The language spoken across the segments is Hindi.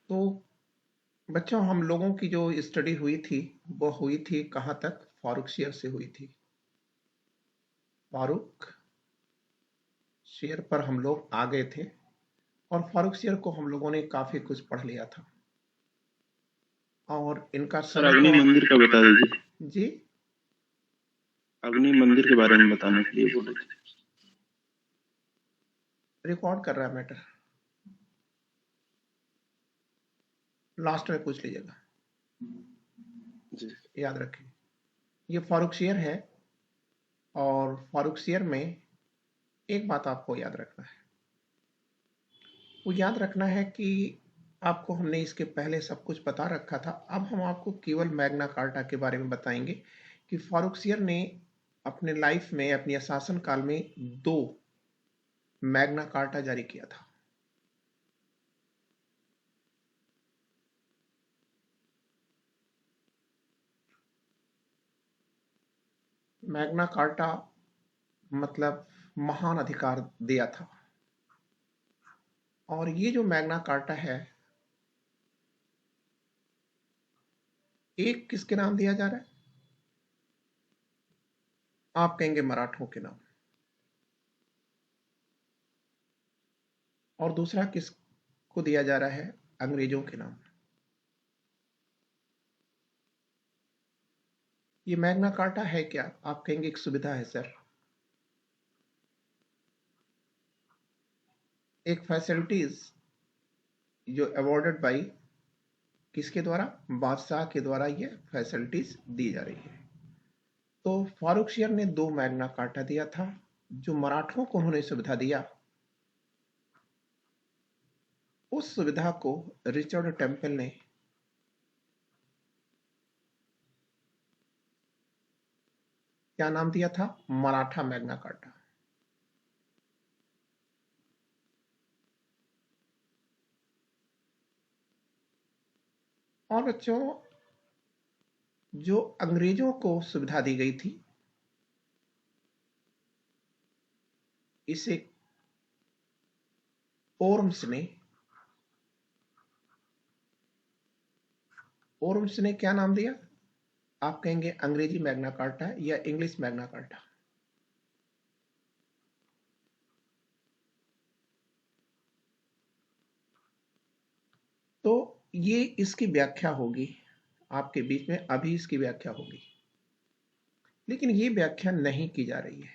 तो बच्चों, हम लोगों की जो स्टडी हुई थी वो हुई थी कहाँ तक? फारूक शेयर से हुई थी। फारूक शेयर पर हम लोग आ गए थे और फारूक शेयर को हम लोगों ने काफी कुछ पढ़ लिया था और इनका सर, समय अग्नि तो मंदिर का बता दीजिए। जी। अग्नि मंदिर के बारे में बताने के लिए बोले थे। रिकॉर्ड कर रहा है मैटर, लास्ट में पूछ लीजिएगा, जी। याद रखें। ये फारूक शेयर है और फारूक शेयर में एक बात आपको याद रखना है। वो याद रखना है कि आपको हमने इसके पहले सब कुछ बता रखा था। अब हम आपको केवल मैग्ना कार्टा के बारे में बताएंगे कि फारूक शेयर ने अपने लाइफ में, अपने शासन काल में 2 मैग्ना कार्टा जारी किया था। मैग्ना कार्टा मतलब महान अधिकार दिया था। और ये जो मैग्ना कार्टा है, एक किसके नाम दिया जा रहा है? आप कहेंगे मराठों के नाम। और दूसरा किसको दिया जा रहा है? अंग्रेजों के नाम। ये मैग्ना कार्टा है क्या? आप कहेंगे एक सुविधा है सर, एक फैसिलिटीज जो अवॉर्डेड बाई किसके द्वारा? बादशाह के द्वारा ये फैसिलिटीज दी जा रही है। तो फारूक शेयर ने 2 मैग्ना कार्टा दिया था। जो मराठों को उन्होंने सुविधा दिया, उस सुविधा को रिचर्ड टेम्पल ने क्या नाम दिया था? Maratha Magna carta. और बच्चों, जो अंग्रेजों को सुविधा दी गई थी, इसे ओर्म्स ने क्या नाम दिया? आप कहेंगे अंग्रेजी मैग्ना कार्टा या इंग्लिश मैग्ना कार्टा। तो ये इसकी व्याख्या होगी आपके बीच में, अभी इसकी व्याख्या होगी, लेकिन ये व्याख्या नहीं की जा रही है।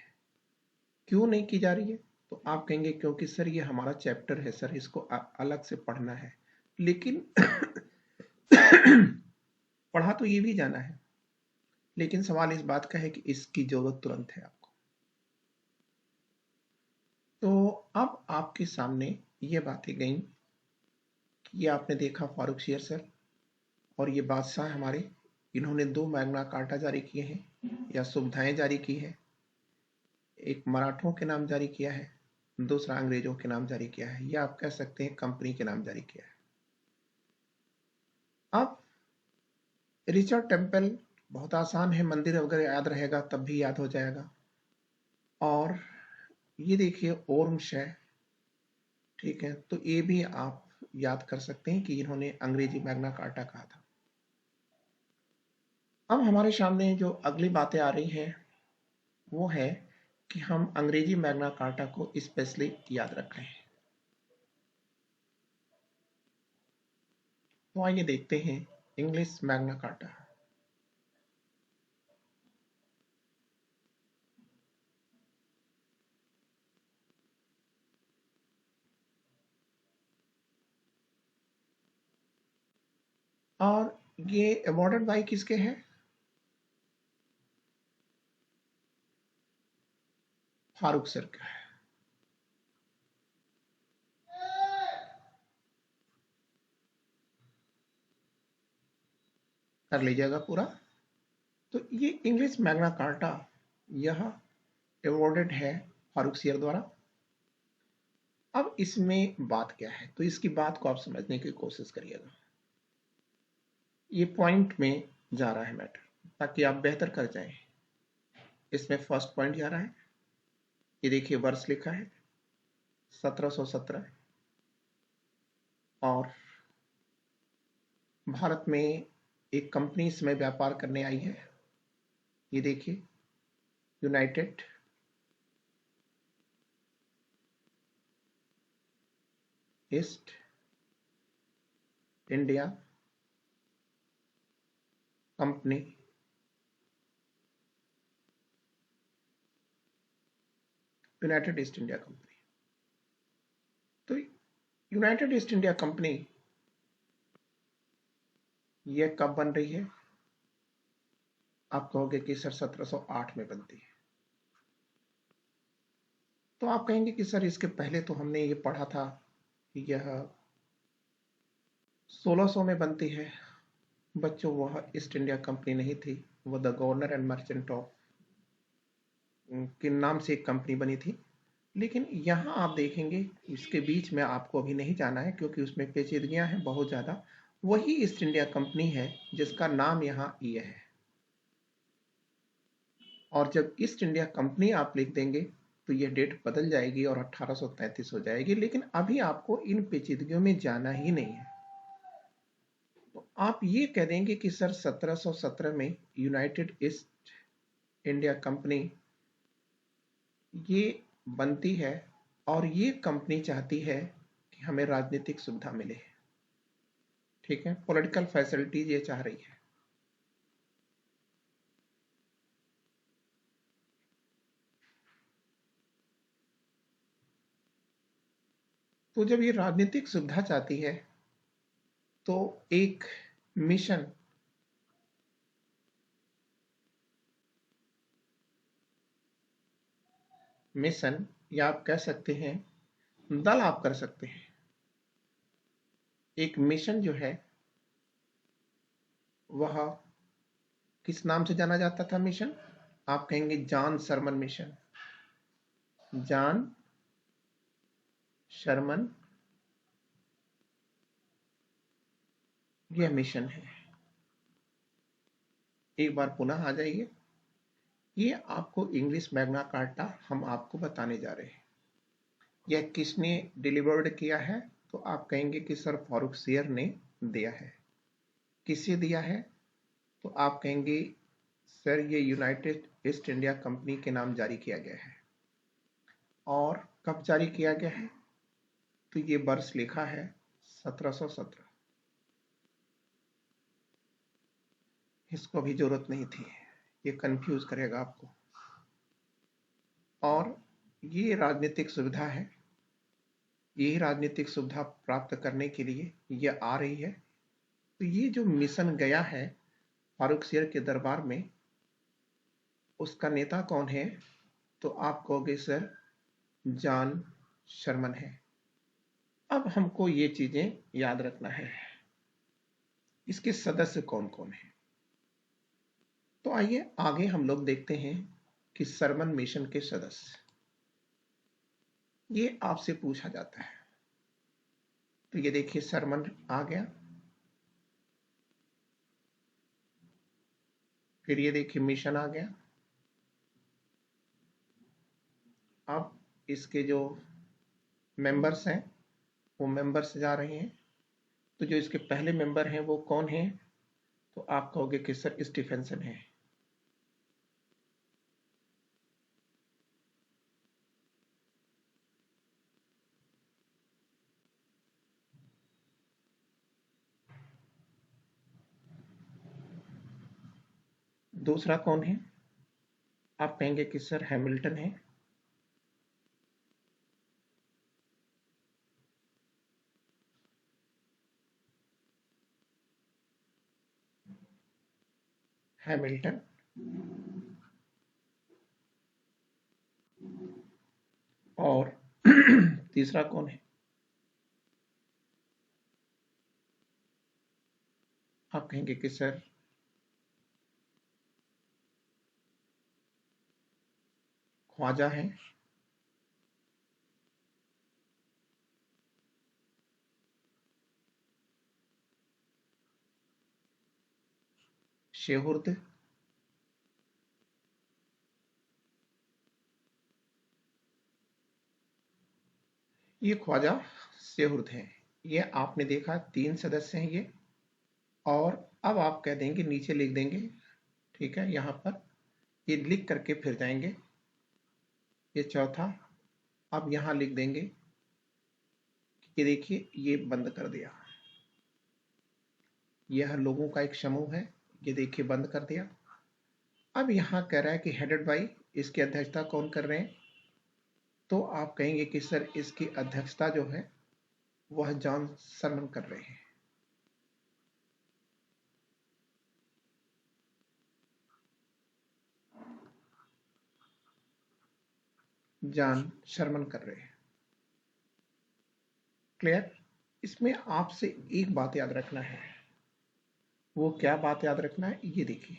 क्यों नहीं की जा रही है? तो आप कहेंगे क्योंकि सर ये हमारा चैप्टर है सर, इसको अलग से पढ़ना है। लेकिन पढ़ा तो ये भी जाना है, लेकिन सवाल इस बात का है कि इसकी जरूरत तुरंत है आपको। तो अब आपके सामने ये बातें गई कि ये आपने देखा फारूक शेयर सर और ये बादशाह हमारे, इन्होंने 2 मैग्ना कार्टा जारी किए हैं या सुविधाएं जारी की है। एक मराठों के नाम जारी किया है, दूसरा अंग्रेजों के नाम जारी किया है, या आप कह सकते हैं कंपनी के नाम जारी किया है। अब रिचर्ड टेम्पल बहुत आसान है, मंदिर वगैरह याद रहेगा तब भी याद हो जाएगा। और ये देखिए ओर्म्स है, ठीक है, तो ये भी आप याद कर सकते हैं कि इन्होंने अंग्रेजी मैग्ना कार्टा कहा था। अब हमारे सामने जो अगली बातें आ रही हैं वो है कि हम अंग्रेजी मैग्ना कार्टा को स्पेशली याद रखें। तो आइए देखते हैं इंग्लिश मैग्ना कार्टा। और ये अवॉर्डेड बाई किसके हैं? फारूक सर का है। कर लीजिएगा पूरा। तो ये इंग्लिश मैग्ना कार्टा यह अवॉर्डेड है फारूक सियर द्वारा। अब इसमें बात क्या है, तो इसकी बात को आप समझने की कोशिश करिएगा। ये पॉइंट में जा रहा है मैटर, ताकि आप बेहतर कर जाएं। इसमें फर्स्ट पॉइंट जा रहा है, ये देखिए वर्ष लिखा है 1717 और भारत में एक कंपनी इसमें व्यापार करने आई है। ये देखिए, United east India company United east India company. तो यूनाइटेड ईस्ट इंडिया कंपनी ये कब बन रही है? आप कहोगे कि सर 1708 में बनती है। तो आप कहेंगे कि सर इसके पहले तो हमने ये पढ़ा था कि यह 1600 में बनती है। बच्चों, वह ईस्ट इंडिया कंपनी नहीं थी, वह the governor and merchant of के नाम से एक कंपनी बनी थी। लेकिन यहाँ आप देखेंगे, इसके बीच में आपको अभी नहीं जाना है क्योंकि उसमें पेचीदगियां हैं बहुत ज़्यादा। वही ईस्ट इंडिया कंपनी है जिसका नाम यहाँ ये है। और जब ईस्ट इंडिया कंपनी आप लिख देंगे तो यह डेट बदल जाएगी और 1833 हो जाएगी। लेकिन अभी आपको इन पेचीदगियों में जाना ही नहीं है। तो आप ये कह देंगे कि सर 1717 में यूनाइटेड ईस्ट इंडिया कंपनी ये बनती है और ये कंपनी चाहती है कि हमें राजनीतिक सुविधा मिले। ठीक है, पॉलिटिकल फैसिलिटीज ये चाह रही है। तो जब ये राजनीतिक सुविधा चाहती है तो एक मिशन या आप कह सकते हैं दल आप कर सकते हैं। एक मिशन जो है वह किस नाम से जाना जाता था? मिशन आप कहेंगे जॉन शरमन मिशन। जॉन शरमन यह मिशन है। एक बार पुनः आ जाइए। ये आपको इंग्लिश मैग्ना कार्टा हम आपको बताने जा रहे हैं। यह किसने डिलीवर्ड किया है? तो आप कहेंगे कि सर फारूकसियर ने दिया है। किसे दिया है? तो आप कहेंगे सर ये यूनाइटेड ईस्ट इंडिया कंपनी के नाम जारी किया गया है। और कब जारी किया गया है? तो ये वर्ष लिखा है 1717। इसको भी जरूरत नहीं थी, ये कंफ्यूज करेगा आपको। और ये राजनीतिक सुविधा है। यही राजनीतिक सुविधा प्राप्त करने के लिए ये आ रही है। तो ये जो मिशन गया है फारूकसियर के दरबार में, उसका नेता कौन है? तो आप कहोगे सर जॉन शरमन है। अब हमको ये चीजें याद रखना है, इसके सदस्य कौन कौन है। तो आइए आगे हम लोग देखते हैं कि शरमन मिशन के सदस्य, ये आपसे पूछा जाता है। तो ये देखिए शरमन आ गया। फिर ये देखिए मिशन आ गया। अब इसके जो मेंबर्स हैं वो मेंबर्स जा रहे हैं। तो जो इसके पहले मेंबर हैं वो कौन हैं? तो आप कहोगे कि सर स्टीफेंसन है। दूसरा कौन है? आप कहेंगे कि सर हैमिल्टन है। हैमिल्टन। और तीसरा कौन है? आप कहेंगे कि सर ख्वाजा है। शेहुर्द। ये ख्वाजा शेहुर्द हैं। ये आपने देखा 3 सदस्य हैं ये। और अब आप कह देंगे, नीचे लिख देंगे, ठीक है, यहाँ पर ये लिख करके फिर जाएंगे, ये चौथा। अब यहाँ लिख देंगे कि देखिए ये बंद कर दिया, यह लोगों का एक समूह है, ये देखिए बंद कर दिया। अब यहाँ कह रहा है कि हेडेड बाई, इसकी अध्यक्षता कौन कर रहे हैं, तो आप कहेंगे कि सर इसकी अध्यक्षता जो है वह जॉन सरमन कर रहे हैं। जॉन शर्मन कर रहे हैं। क्लियर? इसमें आपसे एक बात याद रखना है। वो क्या बात याद रखना है, ये देखिए,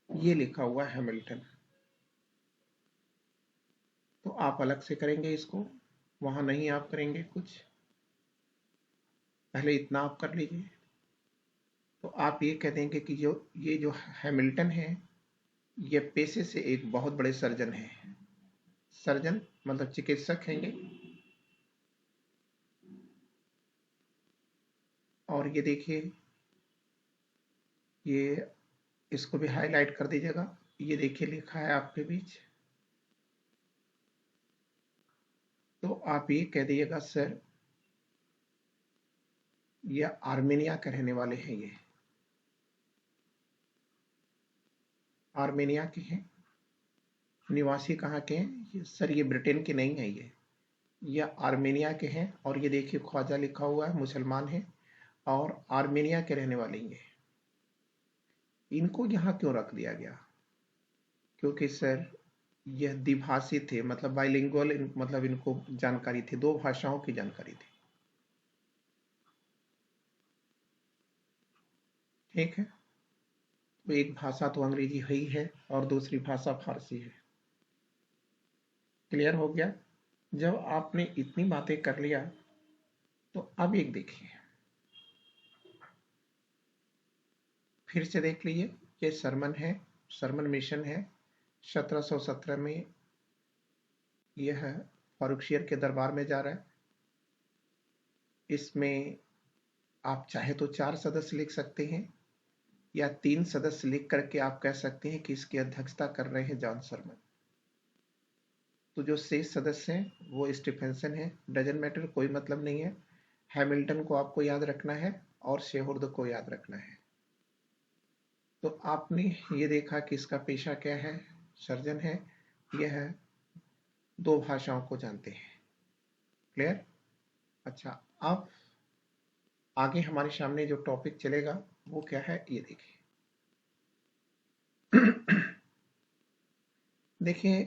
ये लिखा हुआ है हैमिल्टन, तो आप अलग से करेंगे इसको, वहां नहीं आप करेंगे कुछ, पहले इतना आप कर लीजिए। तो आप ये कह देंगे कि ये जो हैमिल्टन है, ये पेशे से एक बहुत बड़े सर्जन है। सर्जन मतलब चिकित्सक हैंगे। और ये देखिए, ये इसको भी हाईलाइट कर दीजिएगा, ये देखिए लिखा है आपके बीच। तो आप ये कह दीजिएगा सर ये आर्मेनिया के रहने वाले हैं, ये आर्मेनिया के हैं। निवासी कहाँ के हैं ये, सर ये ब्रिटेन के नहीं है, ये आर्मेनिया के हैं। और ये देखिए ख्वाजा लिखा हुआ है, मुसलमान है और आर्मेनिया के रहने वाले हैं। इनको यहाँ क्यों रख दिया गया, क्योंकि सर यह द्विभाषी थे, मतलब बाइलिंगुअल, मतलब इनको जानकारी थी, दो भाषाओं की जानकारी थी। ठीक है, तो एक भाषा तो अंग्रेजी ही है और दूसरी भाषा फारसी है। क्लियर हो गया? जब आपने इतनी बातें कर लिया, तो अब एक देखिए, फिर से देख लीजिए, ये सरमन है, सरमन मिशन है। 1717 में यह फारुखशियर के दरबार में जा रहा है। इसमें आप चाहे तो 4 सदस्य लिख सकते हैं या 3 सदस्य लिख करके आप कह सकते हैं कि इसकी अध्यक्षता कर रहे हैं जॉन सरमन। तो जो शेष सदस्य हैं वो स्टीफेंसन है, डजन मैटर, कोई मतलब नहीं है। हैमिल्टन को आपको याद रखना है और शेहोर्द को याद रखना है। तो आपने ये देखा कि इसका पेशा क्या है, सर्जन है, यह दो भाषाओं को जानते हैं। क्लियर? अच्छा, अब आगे हमारे सामने जो टॉपिक चलेगा वो क्या है, ये देखिए। देखिए,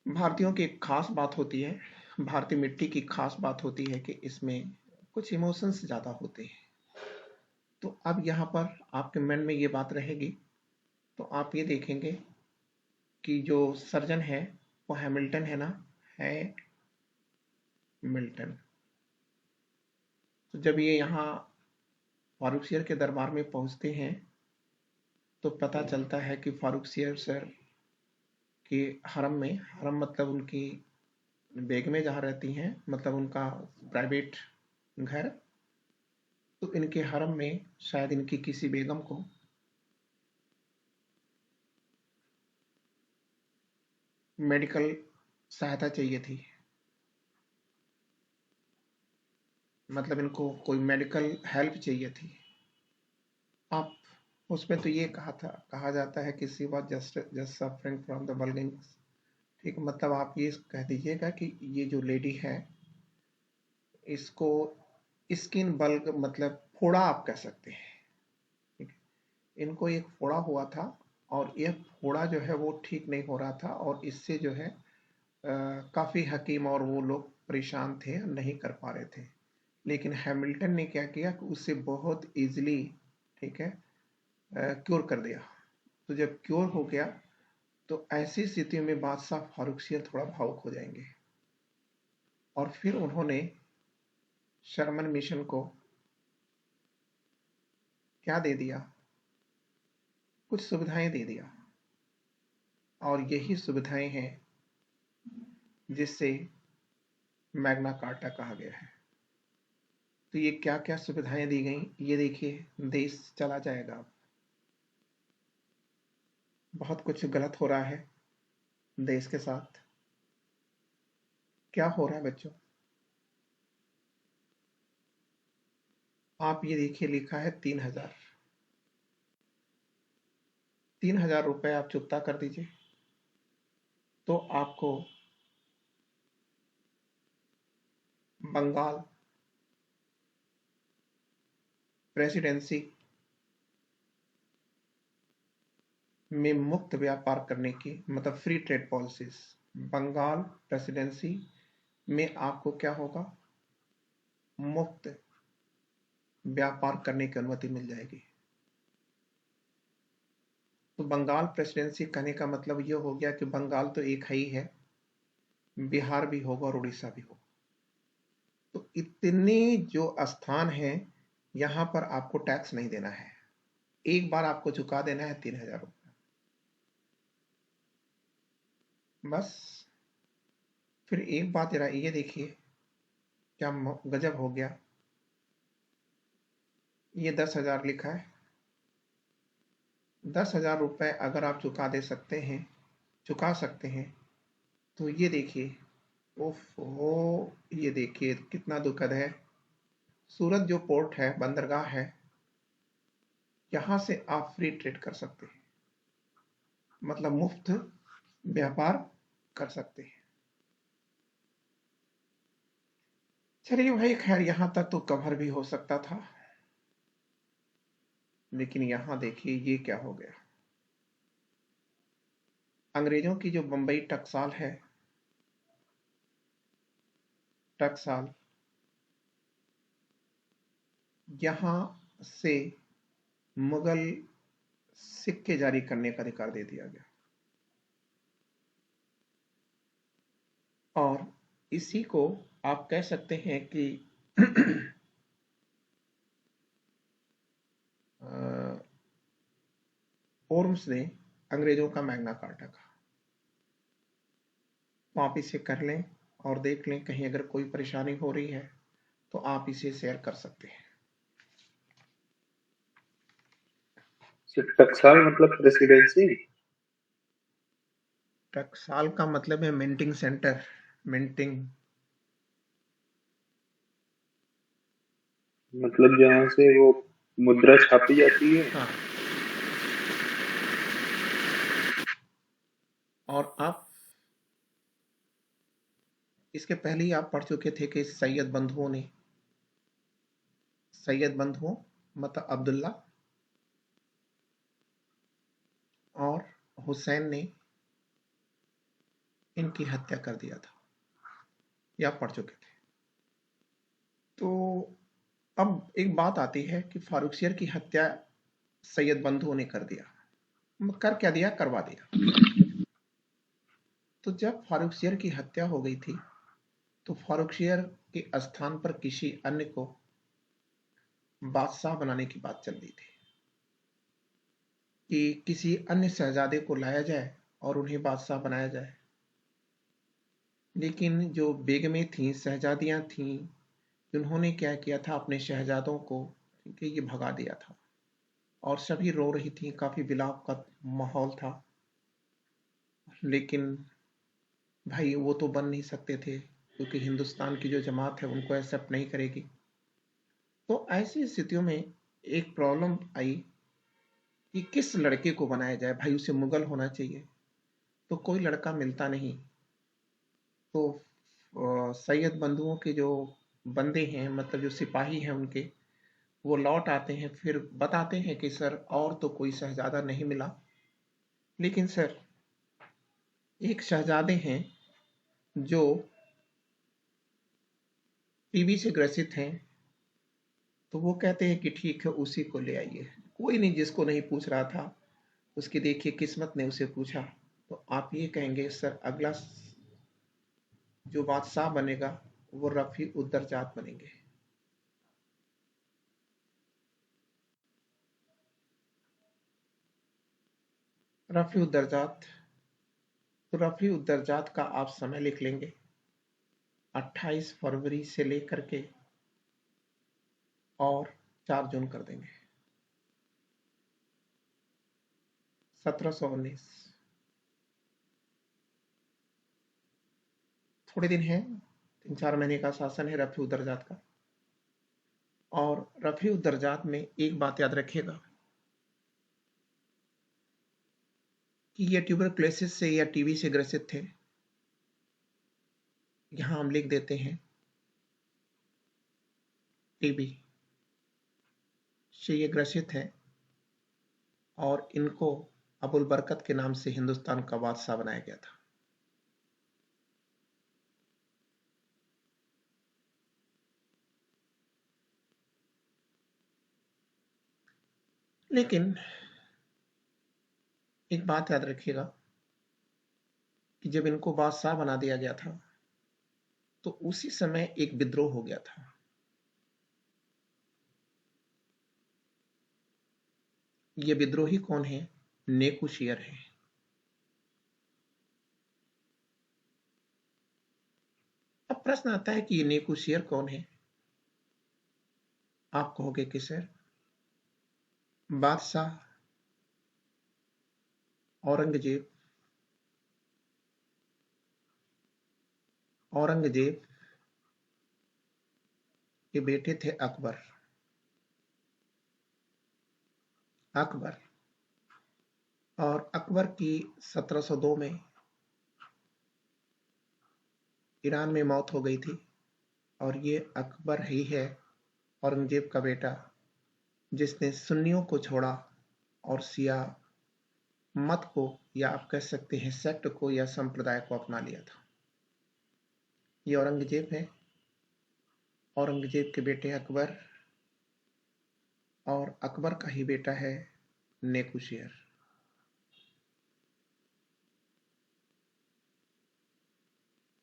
भारतीयों की एक खास बात होती है, भारतीय मिट्टी की खास बात होती है कि इसमें कुछ इमोशंस ज़्यादा होते हैं। तो अब यहाँ पर आपके मन में ये बात रहेगी, तो आप ये देखेंगे कि जो सर्जन है वो हैमिल्टन है ना, है मिल्टन। तो जब ये यहाँ फारुखशियर के दरबार में पहुंचते हैं तो पता चलता है कि फारुखशियर सर के हरम में, हरम मतलब उनकी बेगमें जहाँ रहती हैं, मतलब उनका प्राइवेट घर, तो इनके हरम में शायद इनकी किसी बेगम को मेडिकल सहायता चाहिए थी, मतलब इनको कोई मेडिकल हेल्प चाहिए थी। आप उसमें तो ये कहा जाता है कि she was just just suffering from the bulgings. ठीक, मतलब आप ये कह दीजिएगा कि ये जो लेडी है इसको स्किन बल्ग, मतलब फोड़ा आप कह सकते हैं। ठीक है, इनको एक फोड़ा हुआ था और यह फोड़ा जो है वो ठीक नहीं हो रहा था और इससे जो है काफ़ी हकीम और वो लोग परेशान थे, नहीं कर पा रहे थे। लेकिन हैमिल्टन ने क्या किया कि उससे बहुत इजीली, ठीक है, क्योर कर दिया। तो जब क्योर हो गया तो ऐसी स्थिति में बादशाह फारुखशियर थोड़ा भावुक हो जाएंगे और फिर उन्होंने शर्मन मिशन को क्या दे दिया, कुछ सुविधाएं दे दिया। और यही सुविधाएं हैं जिससे मैग्ना कार्टा कहा गया है। तो ये क्या क्या सुविधाएं दी गई, ये देखिए, देश चला जाएगा अब। बहुत कुछ गलत हो रहा है देश के साथ। क्या हो रहा है बच्चों? आप ये देखिए, लिखा है 3,000। 3,000 रुपए आप चुकता कर दीजिए तो आपको बंगाल प्रेसिडेंसी में मुक्त व्यापार करने की, मतलब free trade policies, Bengal presidency में आपको क्या होगा, मुक्त व्यापार करने की अनुमति मिल जाएगी। तो बंगाल प्रेसिडेंसी कहने का मतलब ये हो गया कि बंगाल तो एक ही है, बिहार भी होगा और उड़ीसा भी होगा। तो इतने जो स्थान हैं, यहां पर आपको टैक्स नहीं देना है, एक बार आपको चुका देना है 3,000 रुपये, बस। फिर एक बात जरा ये देखिए, क्या गजब हो गया। ये 10,000 लिखा है। 10,000 रुपये अगर आप चुका सकते हैं, तो ये देखिए, ओफो, ये देखिए कितना दुखद है। सूरत जो पोर्ट है, बंदरगाह है, यहां से आप फ्री ट्रेड कर सकते हैं, मतलब मुफ्त व्यापार कर सकते हैं। चलिए भाई, खैर यहां तक तो कवर भी हो सकता था, लेकिन यहां देखिए ये क्या हो गया। अंग्रेजों की जो बंबई टकसाल है, टकसाल, यहां से मुगल सिक्के जारी करने का अधिकार दे दिया गया, और इसी को आप कह सकते हैं कि होर्म्स ने अंग्रेजों का मैग्ना कार्टा कहा। तो आप इसे कर लें और देख लें, कहीं अगर कोई परेशानी हो रही है तो आप इसे शेयर कर सकते हैं। टकसाल मतलब प्रेसिडेंसी? टकसाल का मतलब है मिंटिंग सेंटर, मिंटिंग। मतलब जहाँ से वो मुद्रा छापी जाती है। हाँ, और आप इसके पहले ही आप पढ़ चुके थे कि सैयद बंधुओं मतलब अब्दुल्ला और हुसैन ने इनकी हत्या कर दिया था, ये आप पढ़ चुके थे। तो अब एक बात आती है कि फारूकसियर की हत्या सैयद बंधुओं ने कर दिया, कर क्या दिया, करवा दिया। तो जब फारूकसियर की हत्या हो गई थी, तो फारूकसियर के स्थान पर किसी अन्य को बादशाह बनाने की बात चल रही थी, कि किसी अन्य शहजादे को लाया जाए और उन्हें बादशाह बनाया जाए। लेकिन जो बेगमें थीं, शहजादियां थीं, उन्होंने क्या किया था, अपने शहजादों को कि ये भगा दिया था, और सभी रो रही थीं, काफी विलाप का माहौल था। लेकिन भाई वो तो बन नहीं सकते थे, क्योंकि हिंदुस्तान की जो जमात है उनको एक्सेप्ट नहीं करेगी। तो ऐसी स्थितियों में एक प्रॉब्लम आई कि किस लड़के को बनाया जाए, भाई उसे मुगल होना चाहिए, तो कोई लड़का मिलता नहीं। तो सैयद बंधुओं के जो बंदे हैं, मतलब जो सिपाही हैं उनके, वो लौट आते हैं, फिर बताते हैं कि सर और तो कोई शहजादा नहीं मिला, लेकिन सर एक शहजादे हैं जो टीबी से ग्रसित हैं। तो वो कहते हैं कि ठीक है, उसी को ले आइए। कोई नहीं, जिसको नहीं पूछ रहा था, उसकी देखिए किस्मत ने उसे पूछा। तो आप ये कहेंगे सर अगला जो बादशाह बनेगा वो रफी उद्दरजात बनेंगे। रफी उद्दरजात, तो रफी उद्दरजात का आप समय लिख लेंगे, 28 फरवरी से लेकर के और 4 जून कर देंगे। 1719 थोड़े दिन हैं, 3-4 महीने का शासन है रफी उदरजात का। और रफी उदरजात में एक बात याद रखिएगा कि ये ट्यूबरक्लोसिस से या टीबी से ग्रसित थे। यहां हम लिख देते हैं टीबी से ये ग्रसित है और इनको अबुल बरकत के नाम से हिंदुस्तान का बादशाह बनाया गया था। लेकिन एक बात याद रखिएगा कि जब इनको बादशाह बना दिया गया था तो उसी समय एक विद्रोह हो गया था। ये विद्रोही कौन है? नेकू शेयर है। अब प्रश्न आता है कि ये नेकू शेयर कौन है? आप कहोगे कि सर बादशाह औरंगजेब के बेटे थे अकबर। और अकबर की 1702 में ईरान में मौत हो गई थी। और ये अकबर ही है, औरंगजेब का बेटा, जिसने सुन्नियों को छोड़ा और शिया मत को, या आप कह सकते हैं सेक्ट को या संप्रदाय को अपना लिया था। ये औरंगजेब है, औरंगजेब के बेटे अकबर, और अकबर का ही बेटा है नेकू शेयर।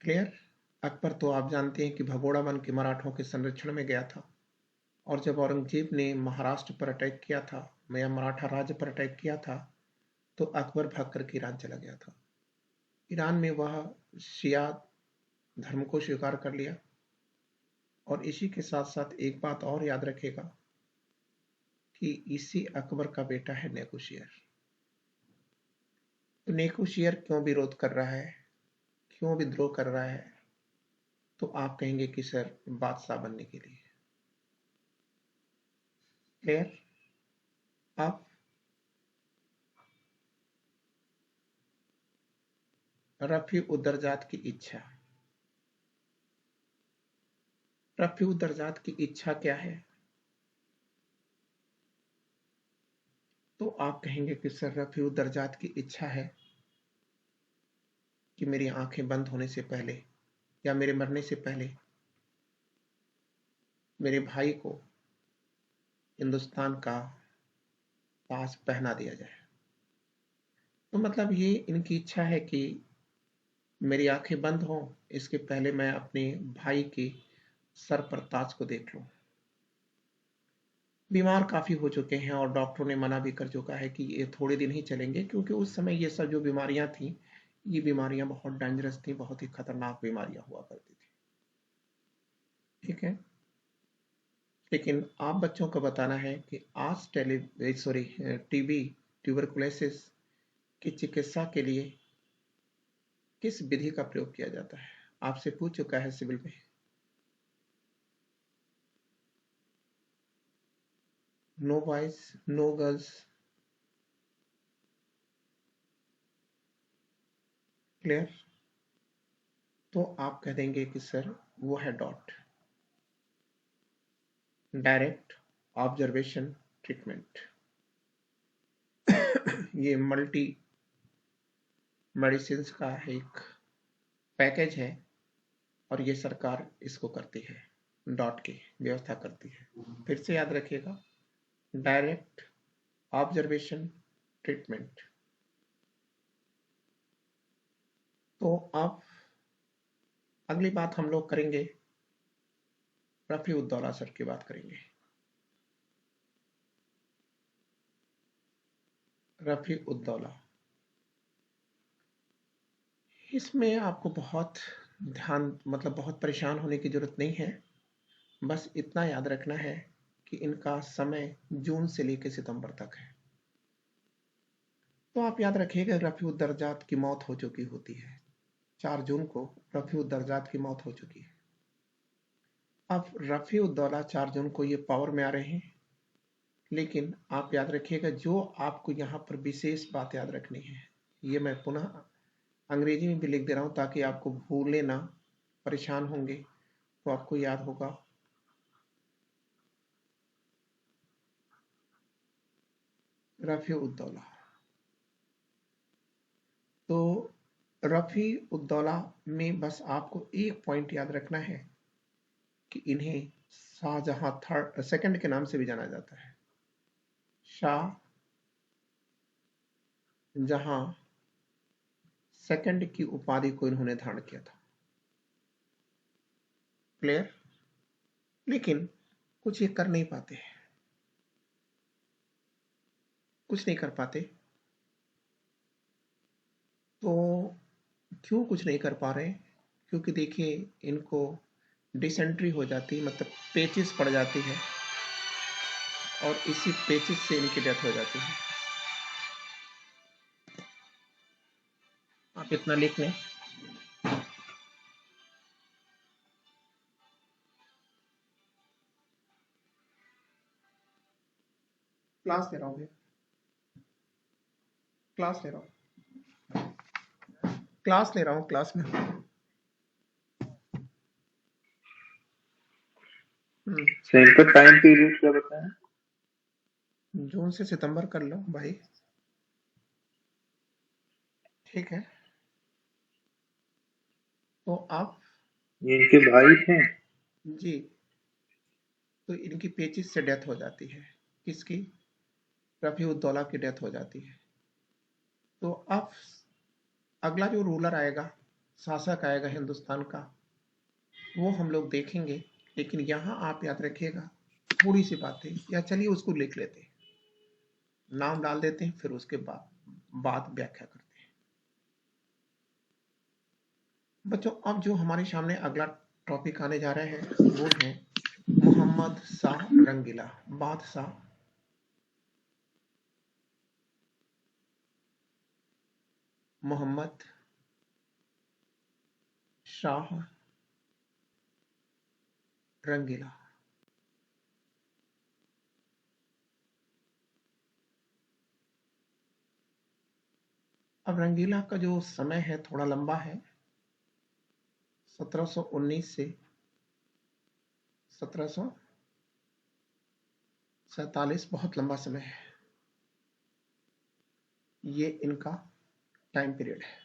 क्लियर? अकबर तो आप जानते हैं कि भगोड़ा बन के मराठों के संरक्षण में गया था। और जब औरंगजेब ने महाराष्ट्र पर अटैक किया था या मराठा राज्य पर अटैक किया था तो अकबर भाग करके ईरान चला गया था। ईरान में वह शिया धर्म को स्वीकार कर लिया। और इसी के साथ साथ एक बात और याद रखेगा कि इसी अकबर का बेटा है नेकू शेयर। तो नेकू शेयर क्यों विरोध कर रहा है, क्यों विद्रोह कर रहा है? तो आप कहेंगे कि सर बादशाह बनने के लिए। क्लियर? अब रफी उदरजात की इच्छा। रफी उदरजात की इच्छा क्या है? तो आप कहेंगे कि सर रफी उदरजात की इच्छा है कि मेरी आंखें बंद होने से पहले या मेरे मरने से पहले मेरे भाई को हिंदुस्तान का ताज पहना दिया जाए। तो मतलब ये इनकी इच्छा है कि मेरी आंखें बंद हों, इसके पहले मैं अपने भाई के सर पर ताज को देख लूं। बीमार काफी हो चुके हैं और डॉक्टरों ने मना भी कर चुका है कि ये थोड़े दिन ही चलेंगे, क्योंकि उस समय ये सब जो बीमारियां थी, ये बीमारियां बहुत डेंजरस थी, बहुत ही खतरनाक बीमारियां हुआ करती थी। ठीक है? लेकिन आप बच्चों को बताना है कि आज टीबी ट्यूबरकुलोसिस की चिकित्सा के लिए किस विधि का प्रयोग किया जाता है। आपसे पूछ चुका है सिविल में। No boys, no girls. Clear? तो आप कह देंगे कि सर वो है डॉट, डायरेक्ट ऑब्जर्वेशन ट्रीटमेंट। ये मल्टी मेडिसिन का एक पैकेज है और ये सरकार इसको करती है, डॉट की व्यवस्था करती है। फिर से याद रखिएगा, डायरेक्ट ऑब्जर्वेशन ट्रीटमेंट। तो अब अगली बात हम लोग करेंगे, रफी उद्दौला सर की बात करेंगे। रफी उद्दौला, इसमें आपको बहुत ध्यान, मतलब बहुत परेशान होने की जरूरत नहीं है। बस इतना याद रखना है कि इनका समय जून से लेकर सितंबर तक है। तो आप याद रखिएगा रफ़ी-उद-दरजात की मौत हो चुकी होती है। 4 जून को रफ़ी-उद-दरजात की मौत हो चुकी है। अब रफ़ी-उद-दौला 4 जून को ये पावर में आ रहे हैं, लेकिन आप याद रखिएगा जो आपको यहाँ पर विशेष बात याद रखनी है, ये मैं पुनः अंग्रेजी में भी लिख दे रहा हूँ ताकि आपको भूले ना, परेशान होंगे तो आपको याद होगा। रफ़ी-उद-दौला, तो रफ़ी-उद-दौला में बस आपको एक पॉइंट याद रखना है कि इन्हें शाहजहां सेकंड के नाम से भी जाना जाता है। शाहजहां सेकंड की उपाधि को इन्होंने धारण किया था। क्लियर? लेकिन कुछ ये कर नहीं पाते, कुछ नहीं कर पाते। तो क्यों कुछ नहीं कर पा रहे? क्योंकि देखिए इनको डिसेंट्री हो जाती है, मतलब पेचिस पड़ जाती है और इसी पेचिस से इनकी डेथ हो जाती है। आप इतना लिख लें। क्लास ले रहा हूँ भैया, क्लास ले रहा हूँ, क्लास ले रहा हूँ, क्लास में। सर इनका टाइम पीरियड क्या बताएं? जून से सितंबर कर लो भाई, ठीक है। तो आप ये इनके भाई थे? जी, तो इनकी पेचिस से डेथ हो जाती है। किसकी? रफ़ी-उद-दौला की डेथ हो जाती है। तो अब अगला जो रूलर आएगा, शासक आएगा हिंदुस्तान का, वो हम लोग देखेंगे। लेकिन यहाँ आप याद रखिएगा थोड़ी सी बातें, या चलिए उसको लिख लेते हैं, नाम डाल देते हैं, फिर उसके बाद व्याख्या करते हैं। बच्चों अब जो हमारे सामने अगला टॉपिक आने जा रहे हैं वो है मोहम्मद शाह रंगीला, बादशाह। मोहम्मद शाह रंगीला। अब रंगीला का जो समय है थोड़ा लंबा है, 1719 से 1747, बहुत लंबा समय है। ये इनका टाइम पीरियड है।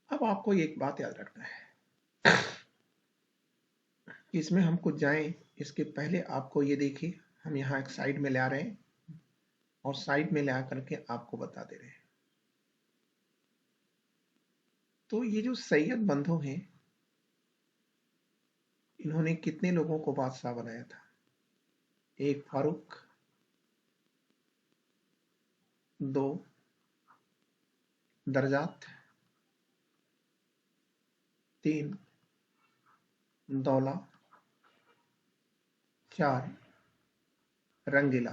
अब आपको एक बात याद रखना है, इसमें हम कुछ जाएं इसके पहले आपको ये देखिए, हम यहाँ एक साइड में ले आ रहे हैं और साइड में ले आकर के आपको बता दे रहे हैं। तो ये जो सैयद बंधु हैं, इन्होंने कितने लोगों को बादशाह बनाया था? एक फारूक, 2 दरजात, 3 दौला, 4 रंगीला।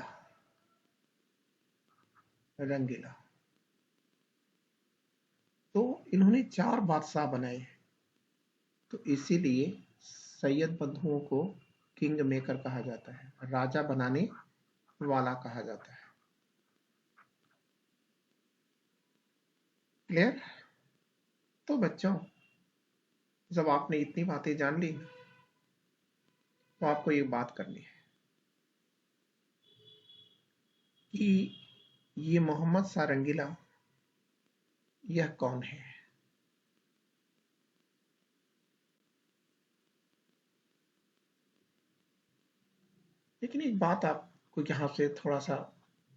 तो इन्होंने 4 बादशाह बनाए, तो इसीलिए सैयद बंधुओं को किंग मेकर कहा जाता है, राजा बनाने वाला कहा जाता है। क्लियर? तो बच्चों जब आपने इतनी बातें जान ली तो आपको एक बात करनी है कि ये मोहम्मद शाह रंगीला यह कौन है? लेकिन एक बात आपको यहाँ से थोड़ा सा,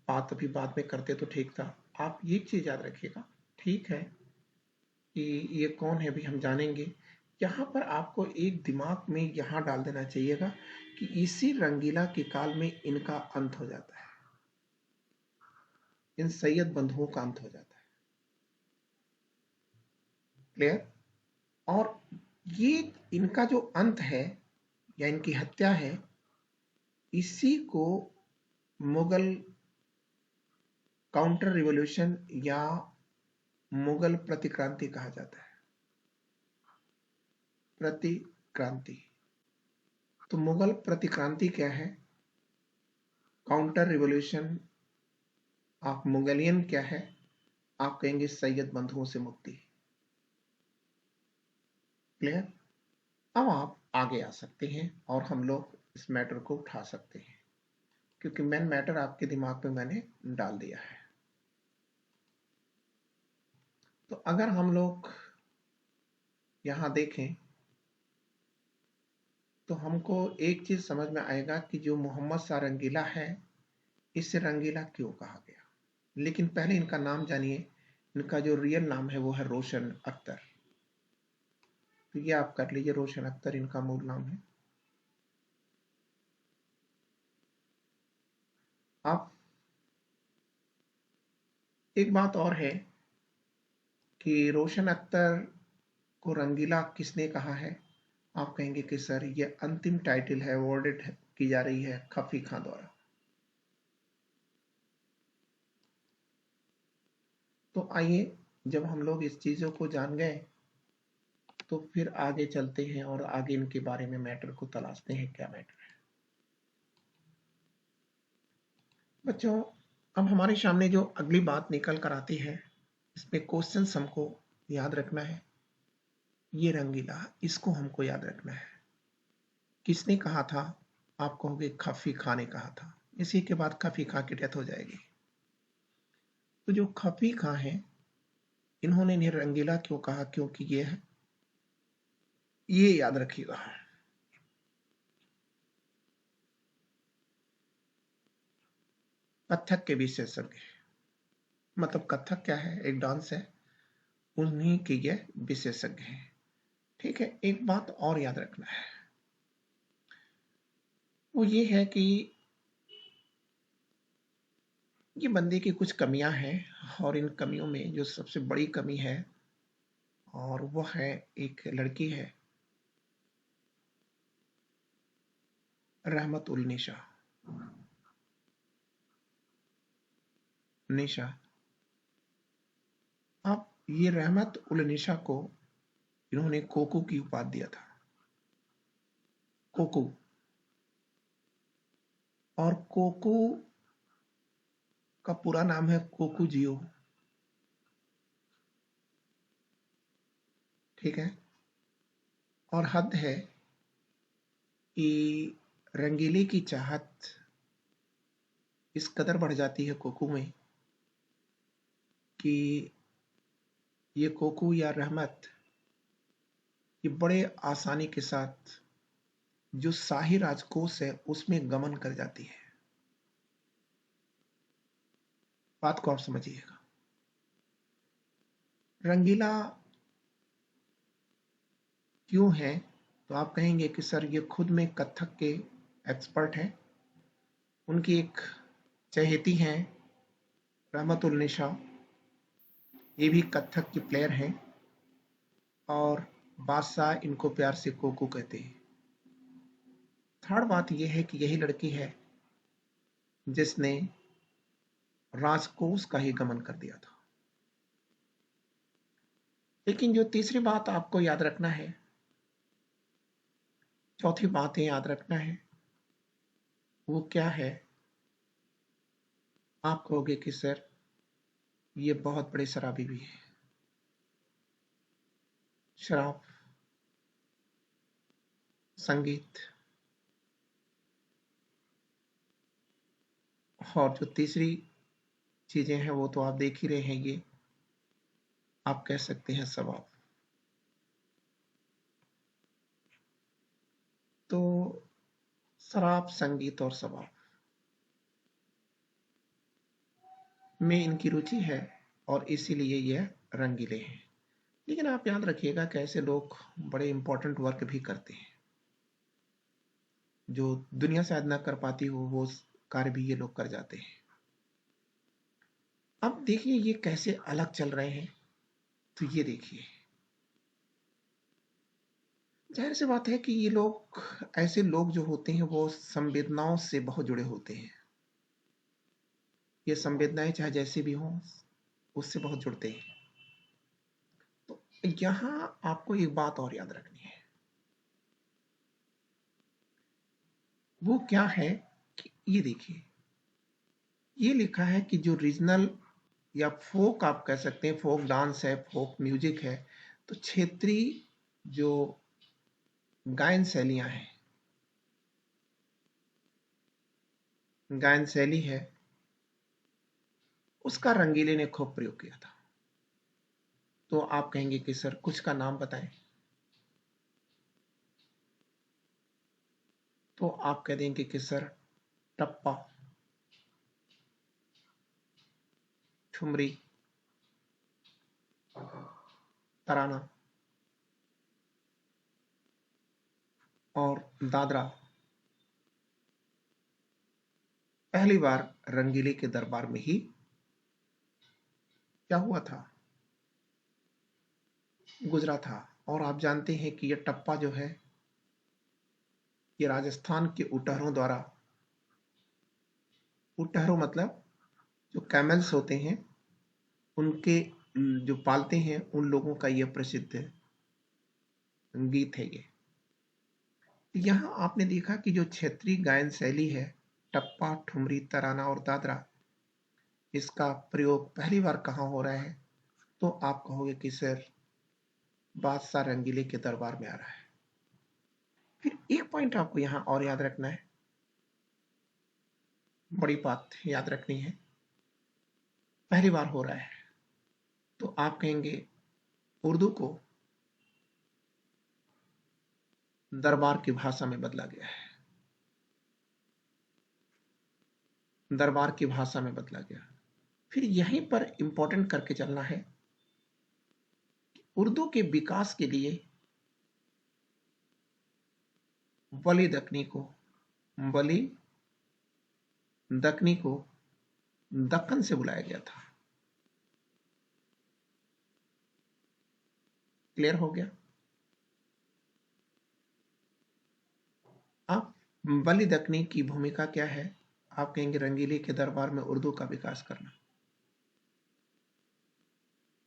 बात अभी बाद में करते तो ठीक था। आप एक चीज याद रखिएगा, ठीक है कि ये कौन है भी हम जानेंगे। यहाँ पर आपको एक दिमाग में यहाँ डाल देना चाहिएगा कि इसी रंगीला के काल में इनका अंत हो जाता है, इन सैयद बंधुओं का अंत हो जाता है। क्लियर? और ये इनका जो अंत है या इनकी हत्या है, इसी को मुगल काउंटर रिवॉल्यूशन या मुगल प्रतिक्रांति कहा जाता है। प्रतिक्रांति। तो मुगल प्रतिक्रांति क्या है, काउंटर रिवॉल्यूशन ऑफ मुगलियन क्या है, आप कहेंगे सैयद बंधुओं से मुक्ति। क्लियर। अब आप आगे आ सकते हैं और हम लोग इस मैटर को उठा सकते हैं, क्योंकि मेन मैटर आपके दिमाग में मैंने डाल दिया है। तो अगर हम लोग यहां देखें तो हमको एक चीज समझ में आएगा कि जो मोहम्मद शाह रंगीला है, इसे रंगीला क्यों कहा गया। लेकिन पहले इनका नाम जानिए। इनका जो रियल नाम है वो है रोशन अख्तर। तो ये आप कर लीजिए, रोशन अख्तर इनका मूल नाम है। आप एक बात और है कि रोशन अख्तर को रंगीला किसने कहा है। आप कहेंगे कि सर ये अंतिम टाइटल है, अवॉर्डेड की जा रही है खफी खां द्वारा। तो आइए, जब हम लोग इस चीजों को जान गए तो फिर आगे चलते हैं और आगे इनके बारे में मैटर को तलाशते हैं, क्या मैटर है। बच्चों, अब हमारे सामने जो अगली बात निकल कर आती है, इसमें क्वेश्चंस हमको याद रखना है। ये रंगीला, इसको हमको याद रखना है। किसने कहा था, आप कहोगे खफी खां ने कहा था। इसी के बाद खफी खां की डेथ हो जाएगी। तो जो खफी खां है, इन्होंने इन्हें रंगीला क्यों कहा, क्योंकि ये याद रखिएगा, कथक के विशेषज्ञ। मतलब कथक क्या है, एक डांस है, उन्हीं के ये विशेषज्ञ हैं। ठीक है। एक बात और याद रखना है, वो ये है कि ये बंदे की कुछ कमियां हैं, और इन कमियों में जो सबसे बड़ी कमी है, और वो है एक लड़की है, रहमत उल निशा। निशा। अब ये रहमत उल निशा को इन्होंने कोको की उपाधि दिया था। कोको। और कोको का पूरा नाम है कोकू जियो। ठीक है। और हद है कि रंगीले की चाहत इस कदर बढ़ जाती है कोकू में कि ये कोकू या रहमत ये बड़े आसानी के साथ जो शाही राजकोष है उसमें गमन कर जाती है। बात को आप समझिएगा। रंगीला क्यों है, तो आप कहेंगे कि सर ये खुद में कथक के एक्सपर्ट हैं। उनकी एक चहेती हैं रहमत उल निशा, ये भी कथक की प्लेयर हैं, और बादशाह इनको प्यार से कोको कहते हैं। थर्ड बात यह है कि यही लड़की है जिसने राजकोष का ही गमन कर दिया था। लेकिन जो तीसरी बात आपको याद रखना है, चौथी बात याद रखना है, वो क्या है। आप कहोगे कि सर ये बहुत बड़े शराबी भी है। शराब, संगीत, और जो तीसरी चीजें हैं वो तो आप देख ही रहे हैं। ये आप कह सकते हैं सवाब। तो शराब, संगीत और सवाब में इनकी रुचि है, और इसीलिए यह रंगीले हैं। लेकिन आप याद रखिएगा कि ऐसे लोग बड़े इंपॉर्टेंट वर्क भी करते हैं, जो दुनिया शायद ना कर पाती हो वो कार्य भी ये लोग कर जाते हैं। अब देखिए ये कैसे अलग चल रहे हैं। तो ये देखिए, जाहिर सी बात है कि ये लोग, ऐसे लोग जो होते हैं वो संवेदनाओं से बहुत जुड़े होते हैं। ये संवेदनाएं चाहे जैसी भी हों, उससे बहुत जुड़ते हैं। तो यहाँ आपको एक बात और याद रखनी है। वो क्या है कि ये देखिए, ये लिखा है कि जो रीजनल या फोक आप कह सकते हैं, फोक डांस है, फोक म्यूजिक है, तो क्षेत्रीय जो गायन शैलियां हैं, गायन शैली है, उसका रंगीले ने खूब प्रयोग किया था। तो आप कहेंगे कि सर कुछ का नाम बताएं, तो आप कह देंगे कि सर टप्पा, ठुमरी, तराना और दादरा पहली बार रंगीले के दरबार में ही क्या हुआ था, गुजरा था। और आप जानते हैं कि यह टप्पा जो है, ये राजस्थान के उटहरों द्वारा, उटहरों मतलब जो कैमल्स होते हैं, उनके जो पालते हैं उन लोगों का यह प्रसिद्ध गीत है। ये यहाँ आपने देखा कि जो क्षेत्रीय गायन शैली है, टप्पा, ठुमरी, तराना और दादरा, इसका प्रयोग पहली बार कहाँ हो रहा है, तो आप कहोगे कि सर बादशाह रंगीले के दरबार में आ रहा है। फिर एक पॉइंट आपको यहाँ और याद रखना है, बड़ी बात याद रखनी है, पहली बार हो रहा है तो आप कहेंगे उर्दू को दरबार की भाषा में बदला गया है, दरबार की भाषा में बदला गया। फिर यहीं पर इंपॉर्टेंट करके चलना है, उर्दू के विकास के लिए वली दक्कनी को, वली दक्कनी को दक्कन से बुलाया गया था। क्लियर हो गया? अब वली दक्कनी की भूमिका क्या है, आप कहेंगे रंगीले के दरबार में उर्दू का विकास करना।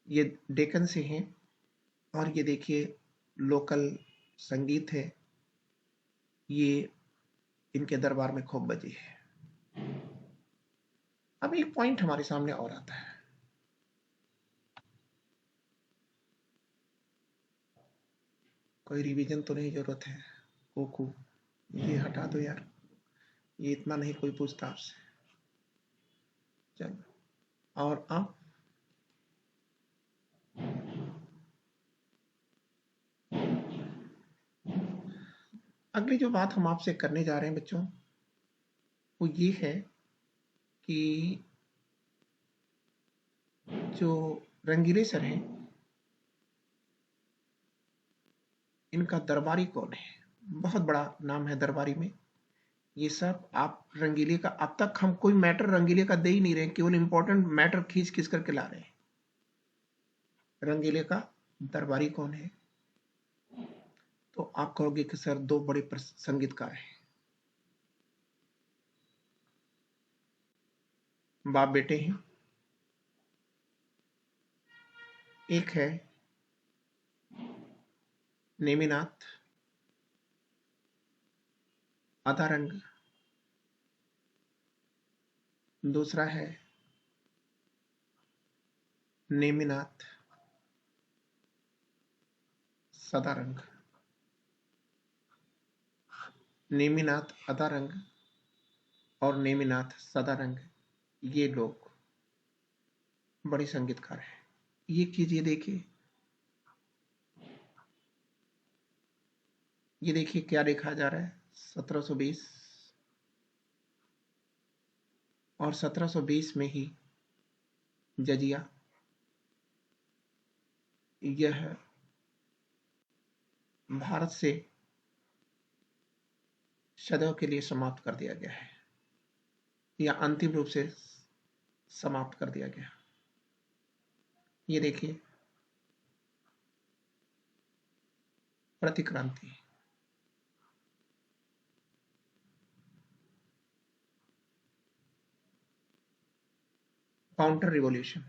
ये डेक्कन से हैं और ये देखिए लोकल संगीत है, ये इनके दरबार में खूब बजी है। अब एक पॉइंट हमारे सामने और आता है, कोई रिवीजन तो नहीं जरूरत है, कोकू ये हटा दो यार, ये इतना नहीं कोई पूछता आपसे। चलो, और अब अगली जो बात हम आपसे करने जा रहे हैं बच्चों, वो ये है कि जो रंगीले सर हैं, इनका दरबारी कौन है। बहुत बड़ा नाम है दरबारी में। ये सब आप रंगीले का, अब तक हम कोई मैटर रंगीले का दे ही नहीं रहे, केवल इंपॉर्टेंट मैटर खींच खींच करके ला रहे हैं। रंगीले का दरबारी कौन है, तो आप कहोगे कि सर दो बड़े संगीतकार हैं, बाप बेटे हैं। एक है नेमिनाथ अदारंग, दूसरा है नेमिनाथ सदारंग। नेमिनाथ अदारंग और नेमिनाथ सदारंग, ये लोग बड़े संगीतकार हैं। ये कीजिए, देखिए, ये देखिए क्या लिखा जा रहा है, 1720, और 1720 में ही जजिया, यह भारत से सदैव के लिए समाप्त कर दिया गया है, या अंतिम रूप से समाप्त कर दिया गया। ये देखिए, प्रतिक्रांति। Counter revolution.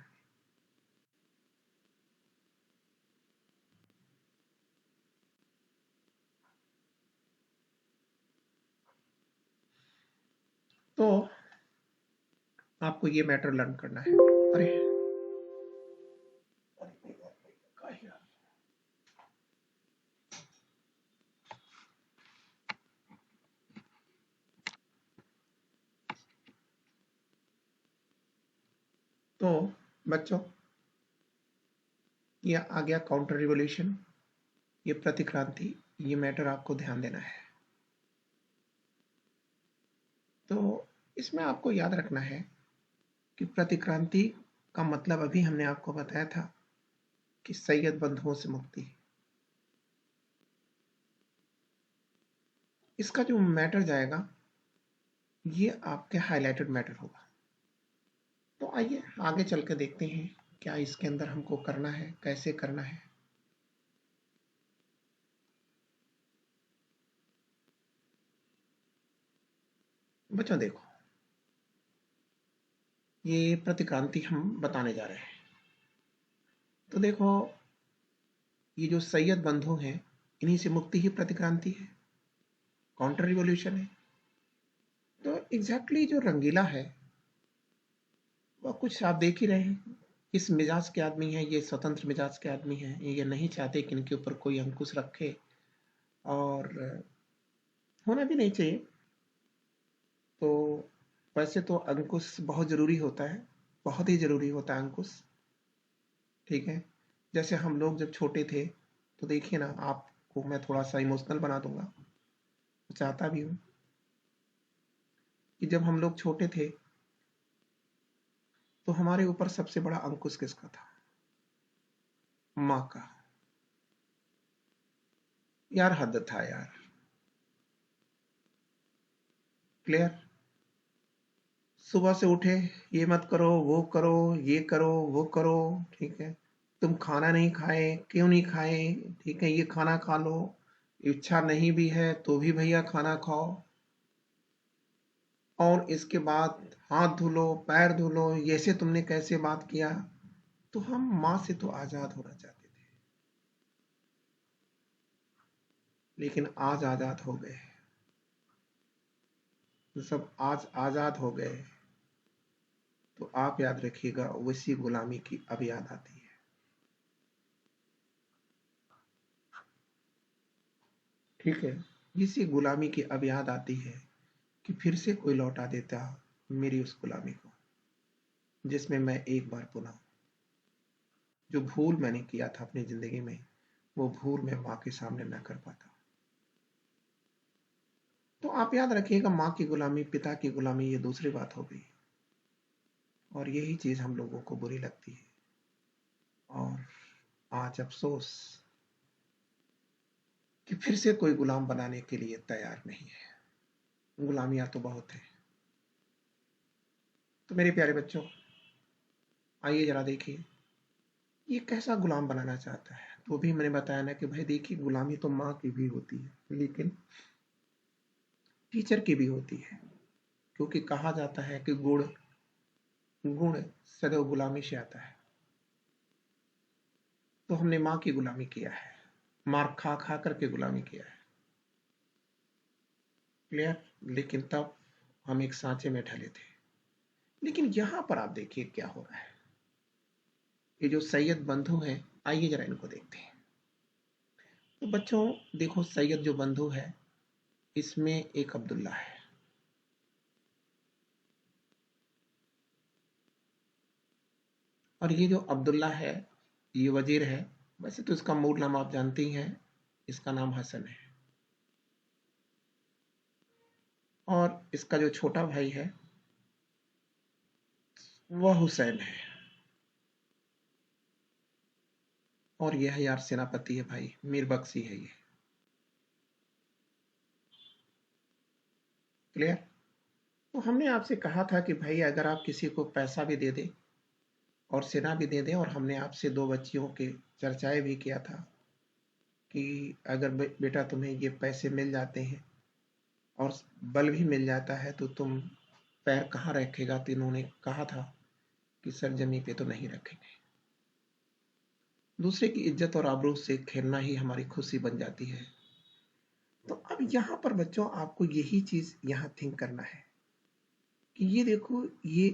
तो आपको ये मैटर लर्न करना है। अरे तो बच्चों, ये आ गया काउंटर रिवॉल्यूशन, ये प्रतिक्रांति, ये मैटर आपको ध्यान देना है। तो इसमें आपको याद रखना है कि प्रतिक्रांति का मतलब अभी हमने आपको बताया था कि सैयद बंधुओं से मुक्ति। इसका जो मैटर जाएगा ये आपके हाइलाइटेड मैटर होगा। तो आइए आगे चल के देखते हैं क्या इसके अंदर हमको करना है, कैसे करना है। बच्चों देखो, ये प्रतिक्रांति हम बताने जा रहे हैं। तो देखो, ये जो सैयद बंधु हैं, इन्हीं से मुक्ति ही प्रतिक्रांति है, काउंटर रिवॉल्यूशन है। तो एग्जैक्टली जो रंगीला है वह कुछ आप देख ही रहे हैं, इस मिजाज के आदमी हैं, ये स्वतंत्र मिजाज के आदमी हैं, ये नहीं चाहते कि इनके ऊपर कोई अंकुश रखे, और होना भी नहीं चाहिए। तो वैसे तो अंकुश बहुत ज़रूरी होता है, बहुत ही ज़रूरी होता है अंकुश, ठीक है। जैसे हम लोग जब छोटे थे, तो देखिए ना, आपको मैं थोड़ा सा इमोशनल बना दूंगा, चाहता भी हूँ कि जब हम लोग छोटे थे तो हमारे ऊपर सबसे बड़ा अंकुश किसका था? माँ का। यार हद था यार। क्लियर? सुबह से उठे, ये मत करो, वो करो, ये करो, वो करो, ठीक है। तुम खाना नहीं खाए, क्यों नहीं खाए, ठीक है, ये खाना खा लो, इच्छा नहीं भी है तो भी भैया खाना खाओ, और इसके बाद हाथ धो लो, पैर धो लो, ऐसे तुमने कैसे बात किया। तो हम माँ से तो आजाद होना चाहते थे, लेकिन आज आजाद हो गए। तो सब आज आजाद हो गए, तो आप याद रखिएगा उसी गुलामी की अब याद आती है। ठीक है, इसी गुलामी की अब याद आती है कि फिर से कोई लौटा देता मेरी उस गुलामी को, जिसमें मैं एक बार पुनः, जो भूल मैंने किया था अपनी जिंदगी में, वो भूल मैं माँ के सामने न कर पाता। तो आप याद रखिएगा, माँ की गुलामी, पिता की गुलामी, ये दूसरी बात हो गई, और यही चीज हम लोगों को बुरी लगती है। और आज अफसोस कि फिर से कोई गुलाम बनाने के लिए तैयार नहीं है। गुलामियां तो बहुत है। तो मेरे प्यारे बच्चों, आइए जरा देखिए ये कैसा गुलाम बनाना चाहता है। तो भी मैंने बताया ना कि भाई देखिए, गुलामी तो माँ की भी होती है, लेकिन टीचर की भी होती है, क्योंकि कहा जाता है कि गुण गुण सदैव गुलामी से आता है। तो हमने माँ की गुलामी किया है, मार खा खा करके गुलामी किया है। क्लियर? लेकिन तब हम एक सांचे में ढले थे। लेकिन यहां पर आप देखिए क्या हो रहा है। ये जो सैयद बंधु हैं, आइए जरा इनको देखते हैं। तो बच्चों देखो, सैयद जो बंधु है, इसमें एक अब्दुल्ला है, और ये जो अब्दुल्ला है, ये वजीर है। वैसे तो इसका मूल नाम आप जानते ही हैं, इसका नाम हसन है। और इसका जो छोटा भाई है वह हुसैन है। और यह यार सेनापति है भाई, मीर बख्शी है ये। क्लियर? तो हमने आपसे कहा था कि भाई अगर आप किसी को पैसा भी दे दें और सेना भी दे दें, और हमने आपसे दो बच्चियों के चर्चाएं भी किया था, कि अगर बेटा तुम्हें ये पैसे मिल जाते हैं और बल भी मिल जाता है तो तुम पैर कहाँ रखेगा, तो इन्होंने कहा था कि सर जमीन पे तो नहीं रखेंगे। दूसरे की इज्जत और आबरू से खेलना ही हमारी खुशी बन जाती है। तो अब यहाँ पर बच्चों आपको यही चीज यहाँ थिंक करना है कि ये देखो, ये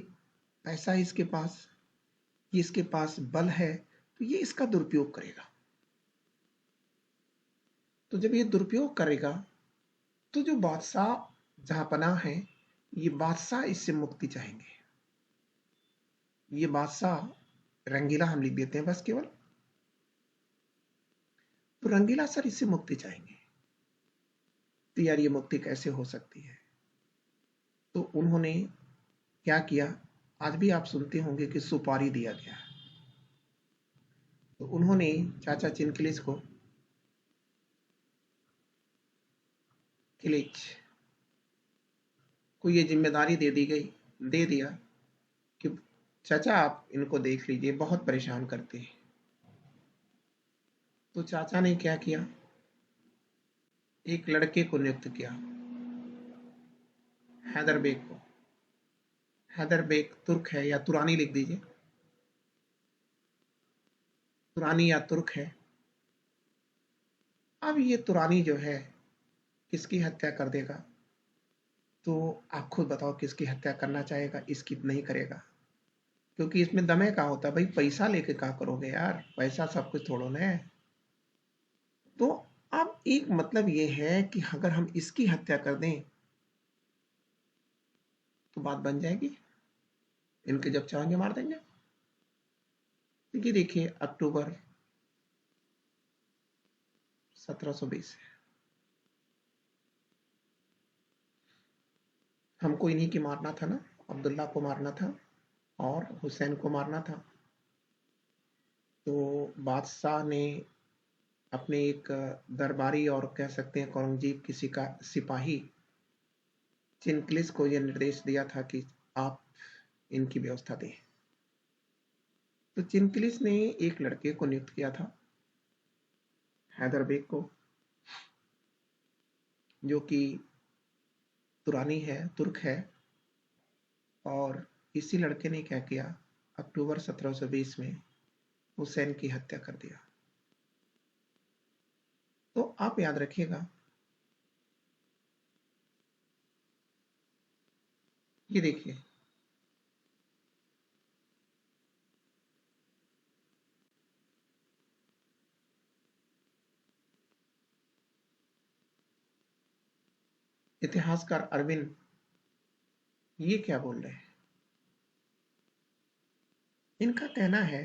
पैसा इसके पास, ये इसके पास बल है, तो ये इसका दुरुपयोग करेगा। तो जब ये दुरुपयोग करेगा तो जो बादशाह जहांपनाह है, ये बादशाह इससे मुक्ति चाहेंगे। ये बादशाह, रंगीला हम लिख देते हैं बस केवल, तो रंगीला सर इससे मुक्ति चाहेंगे। तो यार ये मुक्ति कैसे हो सकती है? तो उन्होंने क्या किया, आज भी आप सुनते होंगे कि सुपारी दिया गया। तो उन्होंने चाचा चिनकलिस को ये जिम्मेदारी दे दी गई, दे दिया कि चाचा आप इनको देख लीजिए, बहुत परेशान करते हैं। तो चाचा ने क्या किया, एक लड़के को नियुक्त किया, हैदर बेग को। हैदर बेग तुर्क है, या तुरानी लिख दीजिए, तुरानी या तुर्क है। अब ये तुरानी जो है किसकी हत्या कर देगा? तो आप खुद बताओ किसकी हत्या करना चाहेगा, इसकी नहीं करेगा, क्योंकि इसमें दमे का होता है भाई, पैसा लेके क्या करोगे यार, पैसा सब कुछ थोड़ो ना है। तो अब एक मतलब ये है कि अगर हम इसकी हत्या कर दें तो बात बन जाएगी, इनके जब चाहेंगे मार देंगे। क्योंकि देखिए अक्टूबर 1720 हमको इन्हीं की मारना था ना, अब्दुल्ला को मारना था और हुसैन को मारना था। तो बादशाह ने अपने एक दरबारी और कह सकते हैं औरंगजेब किसी का सिपाही चिनकलिस को यह निर्देश दिया था कि आप इनकी व्यवस्था दें। तो चिनकलिस ने एक लड़के को नियुक्त किया था, हैदर बेग को, जो कि तुरानी है, तुर्क है। और इसी लड़के ने क्या किया, अक्टूबर 1720 में हुसैन की हत्या कर दिया। तो आप याद रखिएगा, ये देखिए इतिहासकार अरविंद ये क्या बोल रहे हैं। इनका कहना है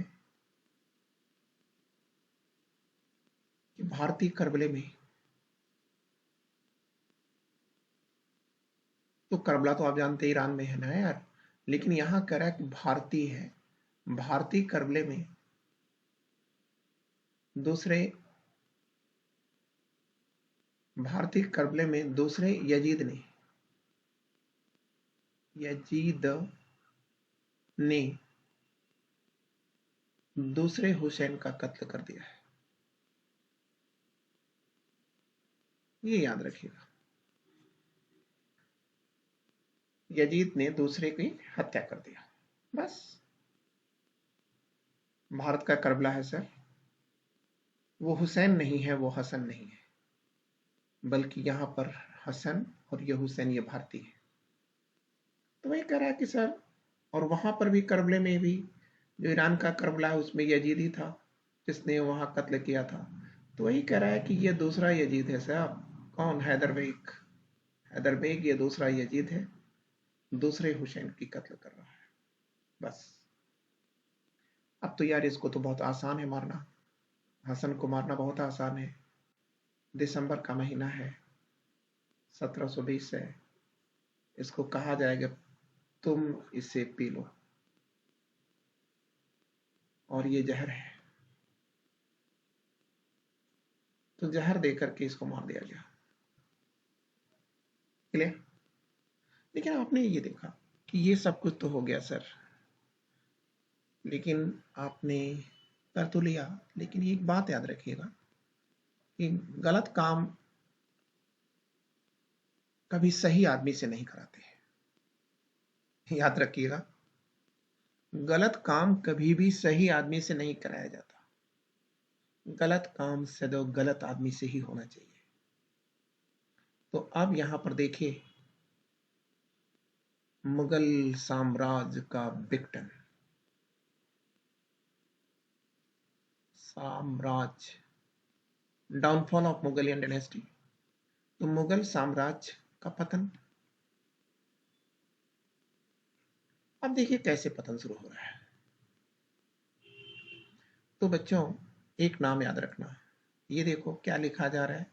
कि भारतीय करबले में, तो करबला तो आप जानते हैं ईरान में है ना यार, लेकिन यहां कह रहा है कि भारतीय है, भारतीय करबले में दूसरे, भारतीय करबले में दूसरे यजीद ने दूसरे हुसैन का कत्ल कर दिया है। ये याद रखिएगा, यजीद ने दूसरे की हत्या कर दिया। बस, भारत का करबला है सर, वो हुसैन नहीं है, वो हसन नहीं है, बल्कि यहां पर हसन और ये हुसैन ये भारतीय है। तो वही कह रहा है कि सर, और वहां पर भी करबले में भी जो ईरान का करबला है उसमें यजीद ही था जिसने वहां कत्ल किया था। तो वही कह रहा है कि ये दूसरा यजीद है साहब, कौन, हैदर बेग। हैदर बेग ये दूसरा यजीद है, दूसरे हुसैन की कत्ल कर रहा है। बस, अब तो यार इसको तो बहुत आसान है मारना, हसन को मारना बहुत आसान है। दिसंबर का महीना है, 1720 है, इसको कहा जाएगा तुम इसे पी लो, और ये जहर है। तो जहर देकर के इसको मार दिया गया। क्लियर? लेकिन आपने ये देखा कि ये सब कुछ तो हो गया सर, लेकिन आपने कर तो लिया, लेकिन एक बात याद रखिएगा कि गलत काम कभी सही आदमी से नहीं कराते हैं। याद रखिएगा, गलत काम कभी भी सही आदमी से नहीं कराया जाता। गलत काम सदैव गलत आदमी से ही होना चाहिए। तो अब यहां पर देखिए, मुगल साम्राज्य का विघटन, साम्राज्य, डाउनफॉल ऑफ मुगलियन डायनेस्टी, तो मुगल साम्राज्य का पतन। अब देखिए कैसे पतन शुरू हो रहा है। तो बच्चों, एक नाम याद रखना, ये देखो क्या लिखा जा रहा है,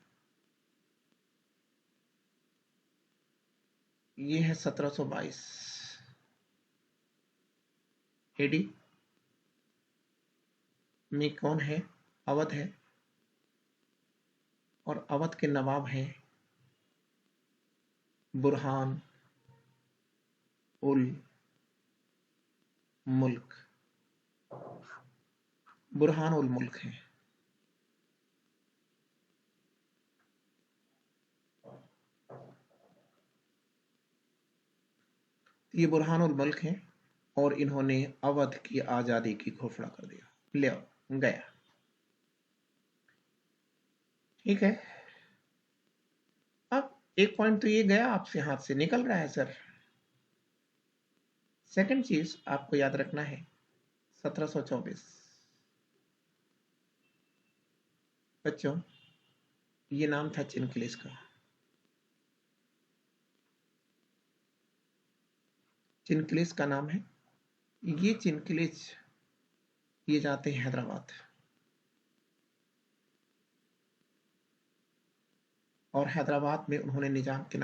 ये है 1722 एडी में। कौन है? अवध है, और अवध के नवाब हैं बुरहान उल मुल्क। बुरहान उल मुल्क है। ये बुरहान उल मुल्क हैं, और इन्होंने अवध की आजादी की घोषणा कर दिया। ले आओ, गया। ठीक है, अब एक पॉइंट तो ये गया, आपसे हाथ से निकल रहा है सर। सेकंड चीज आपको याद रखना है, 1724। बच्चों, ये नाम था चिनकिलिस का। चिनकिलिस का नाम है। ये चिनकिलिस ये जाते हैं हैदराबाद, और हैदराबाद में उन्होंने निजाम के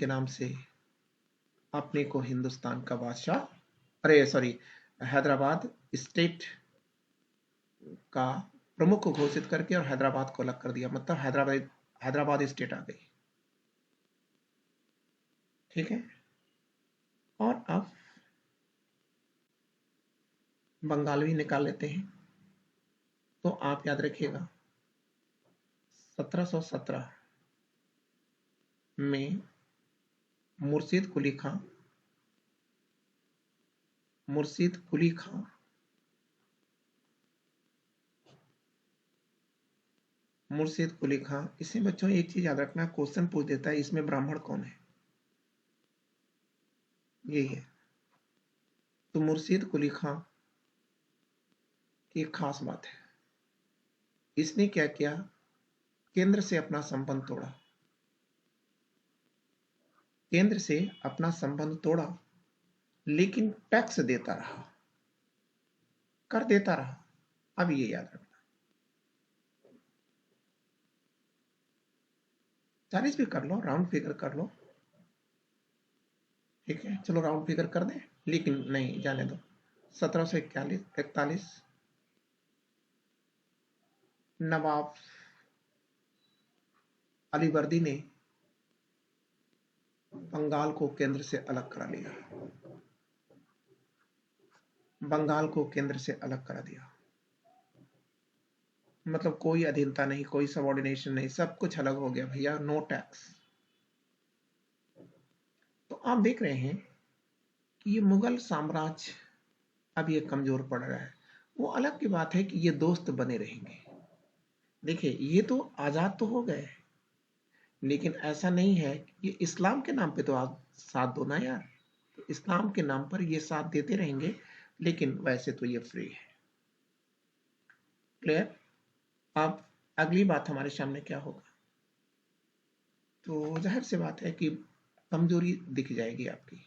नाम से अपने को हिंदुस्तान का बादशाह, अरे सॉरी, हैदराबाद स्टेट का प्रमुख घोषित करके और हैदराबाद को अलग कर दिया। मतलब हैदराबाद स्टेट आ गई। ठीक है, और अब बंगाल भी निकाल लेते हैं। तो आप याद रखिएगा, 1717 में मुर्शिद कुली खां इसमें बच्चों एक चीज याद रखना, क्वेश्चन पूछ देता है इसमें ब्राह्मण कौन है, यही है। तो मुर्शिद कुली खां की एक खास बात है, इसने क्या किया, केंद्र से अपना संबंध तोड़ा, लेकिन टैक्स देता रहा, कर देता रहा। अब ये याद रखना, 40 भी कर लो, राउंड फिगर कर लो। ठीक है, चलो राउंड फिगर कर दें, लेकिन नहीं, जाने दो। 1741 नवाब अलीवर्दी ने बंगाल को केंद्र से अलग करा दिया। मतलब कोई अधीनता नहीं, कोई सबऑर्डिनेशन नहीं, सब कुछ अलग हो गया भैया, नो टैक्स। तो आप देख रहे हैं कि ये मुगल साम्राज्य अब ये कमजोर पड़ रहा है। वो अलग की बात है कि ये दोस्त बने रहेंगे। देखिए, ये तो आजाद तो हो गए, लेकिन ऐसा नहीं है कि ये इस्लाम के नाम पे तो आप साथ दो ना यार। तो इस्लाम के नाम पर ये साथ देते रहेंगे, लेकिन वैसे तो ये फ्री है। क्लियर? अब अगली बात हमारे सामने क्या होगा, तो जाहिर सी बात है कि कमजोरी दिख जाएगी आपकी।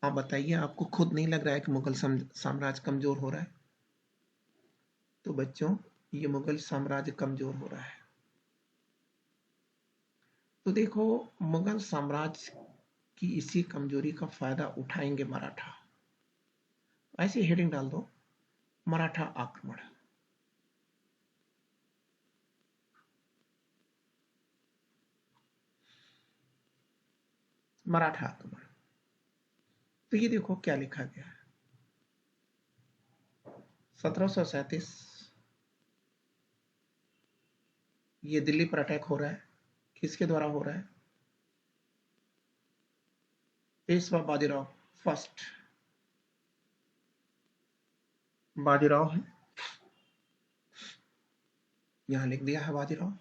आप बताइए, आपको खुद नहीं लग रहा है कि मुगल साम्राज्य कमजोर हो रहा है? तो बच्चों, ये मुगल साम्राज्य कमजोर हो रहा है। तो देखो, मुगल साम्राज्य की इसी कमजोरी का फायदा उठाएंगे मराठा। ऐसे हेडिंग डाल दो, मराठा आक्रमण। मराठा आक्रमण, तो ये देखो क्या लिखा गया है, 1737 ये दिल्ली पर अटैक हो रहा है। किसके द्वारा हो रहा है? पेशवा बाजीराव फर्स्ट। बाजीराव है, यहां लिख दिया है बाजीराव।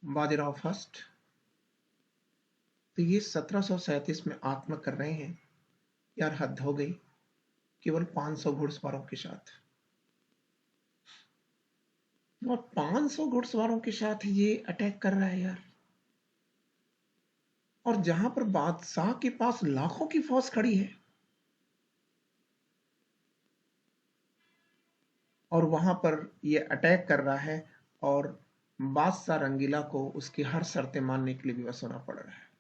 बाजीराव फर्स्ट। तो ये 1737 में आत्मा कर रहे हैं। यार हद हो गई, केवल 500 घुड़सवारों के साथ। और 500 घुड़सवारों के साथ ये अटैक कर रहा है यार। और जहां पर बादशाह के पास लाखों की फौज खड़ी है, और वहां पर ये अटैक कर रहा है, और बादशाह रंगीला को उसकी हर शर्तें मानने के लिए विवश होना पड़ रहा है।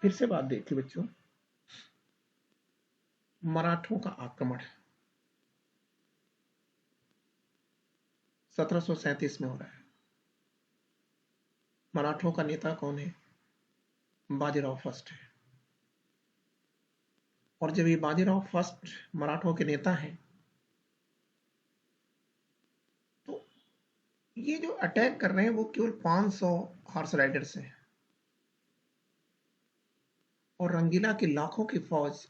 फिर से बात देखिए बच्चों, मराठों का आक्रमण 1737 में हो रहा है। मराठों का नेता कौन है? बाजीराव फर्स्ट है। और जब ये बाजीराव फर्स्ट मराठों के नेता हैं, तो ये जो अटैक कर रहे हैं वो केवल 500 हॉर्स राइडर्स हैं। और रंगीला की लाखों की फौज,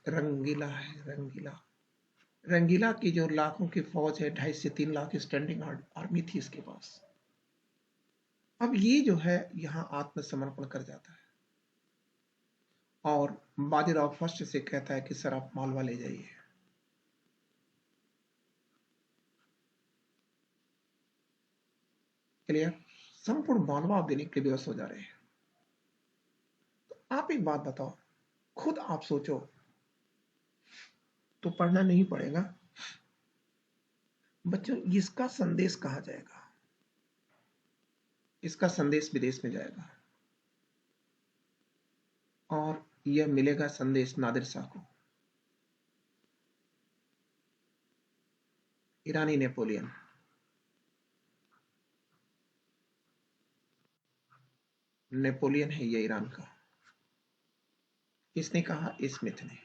रंगीला की जो लाखों की फौज है, 2.5 से 3 लाख स्टैंडिंग आर्मी थी इसके पास। अब ये जो है यहां आत्मसमर्पण कर जाता है, और बाजीराव फर्स्ट से कहता है कि सर आप मालवा ले जाइए। क्लियर? संपूर्ण मालवा आप देने के लिए विवश हो जा रहे हैं। तो आप एक बात बताओ, खुद आप सोचो, तो पढ़ना नहीं पड़ेगा बच्चों। इसका संदेश कहां जाएगा? इसका संदेश विदेश में जाएगा, और यह मिलेगा संदेश नादिर शाह को, ईरानी नेपोलियन। नेपोलियन है ये ईरान का। किसने कहा? स्मिथ ने।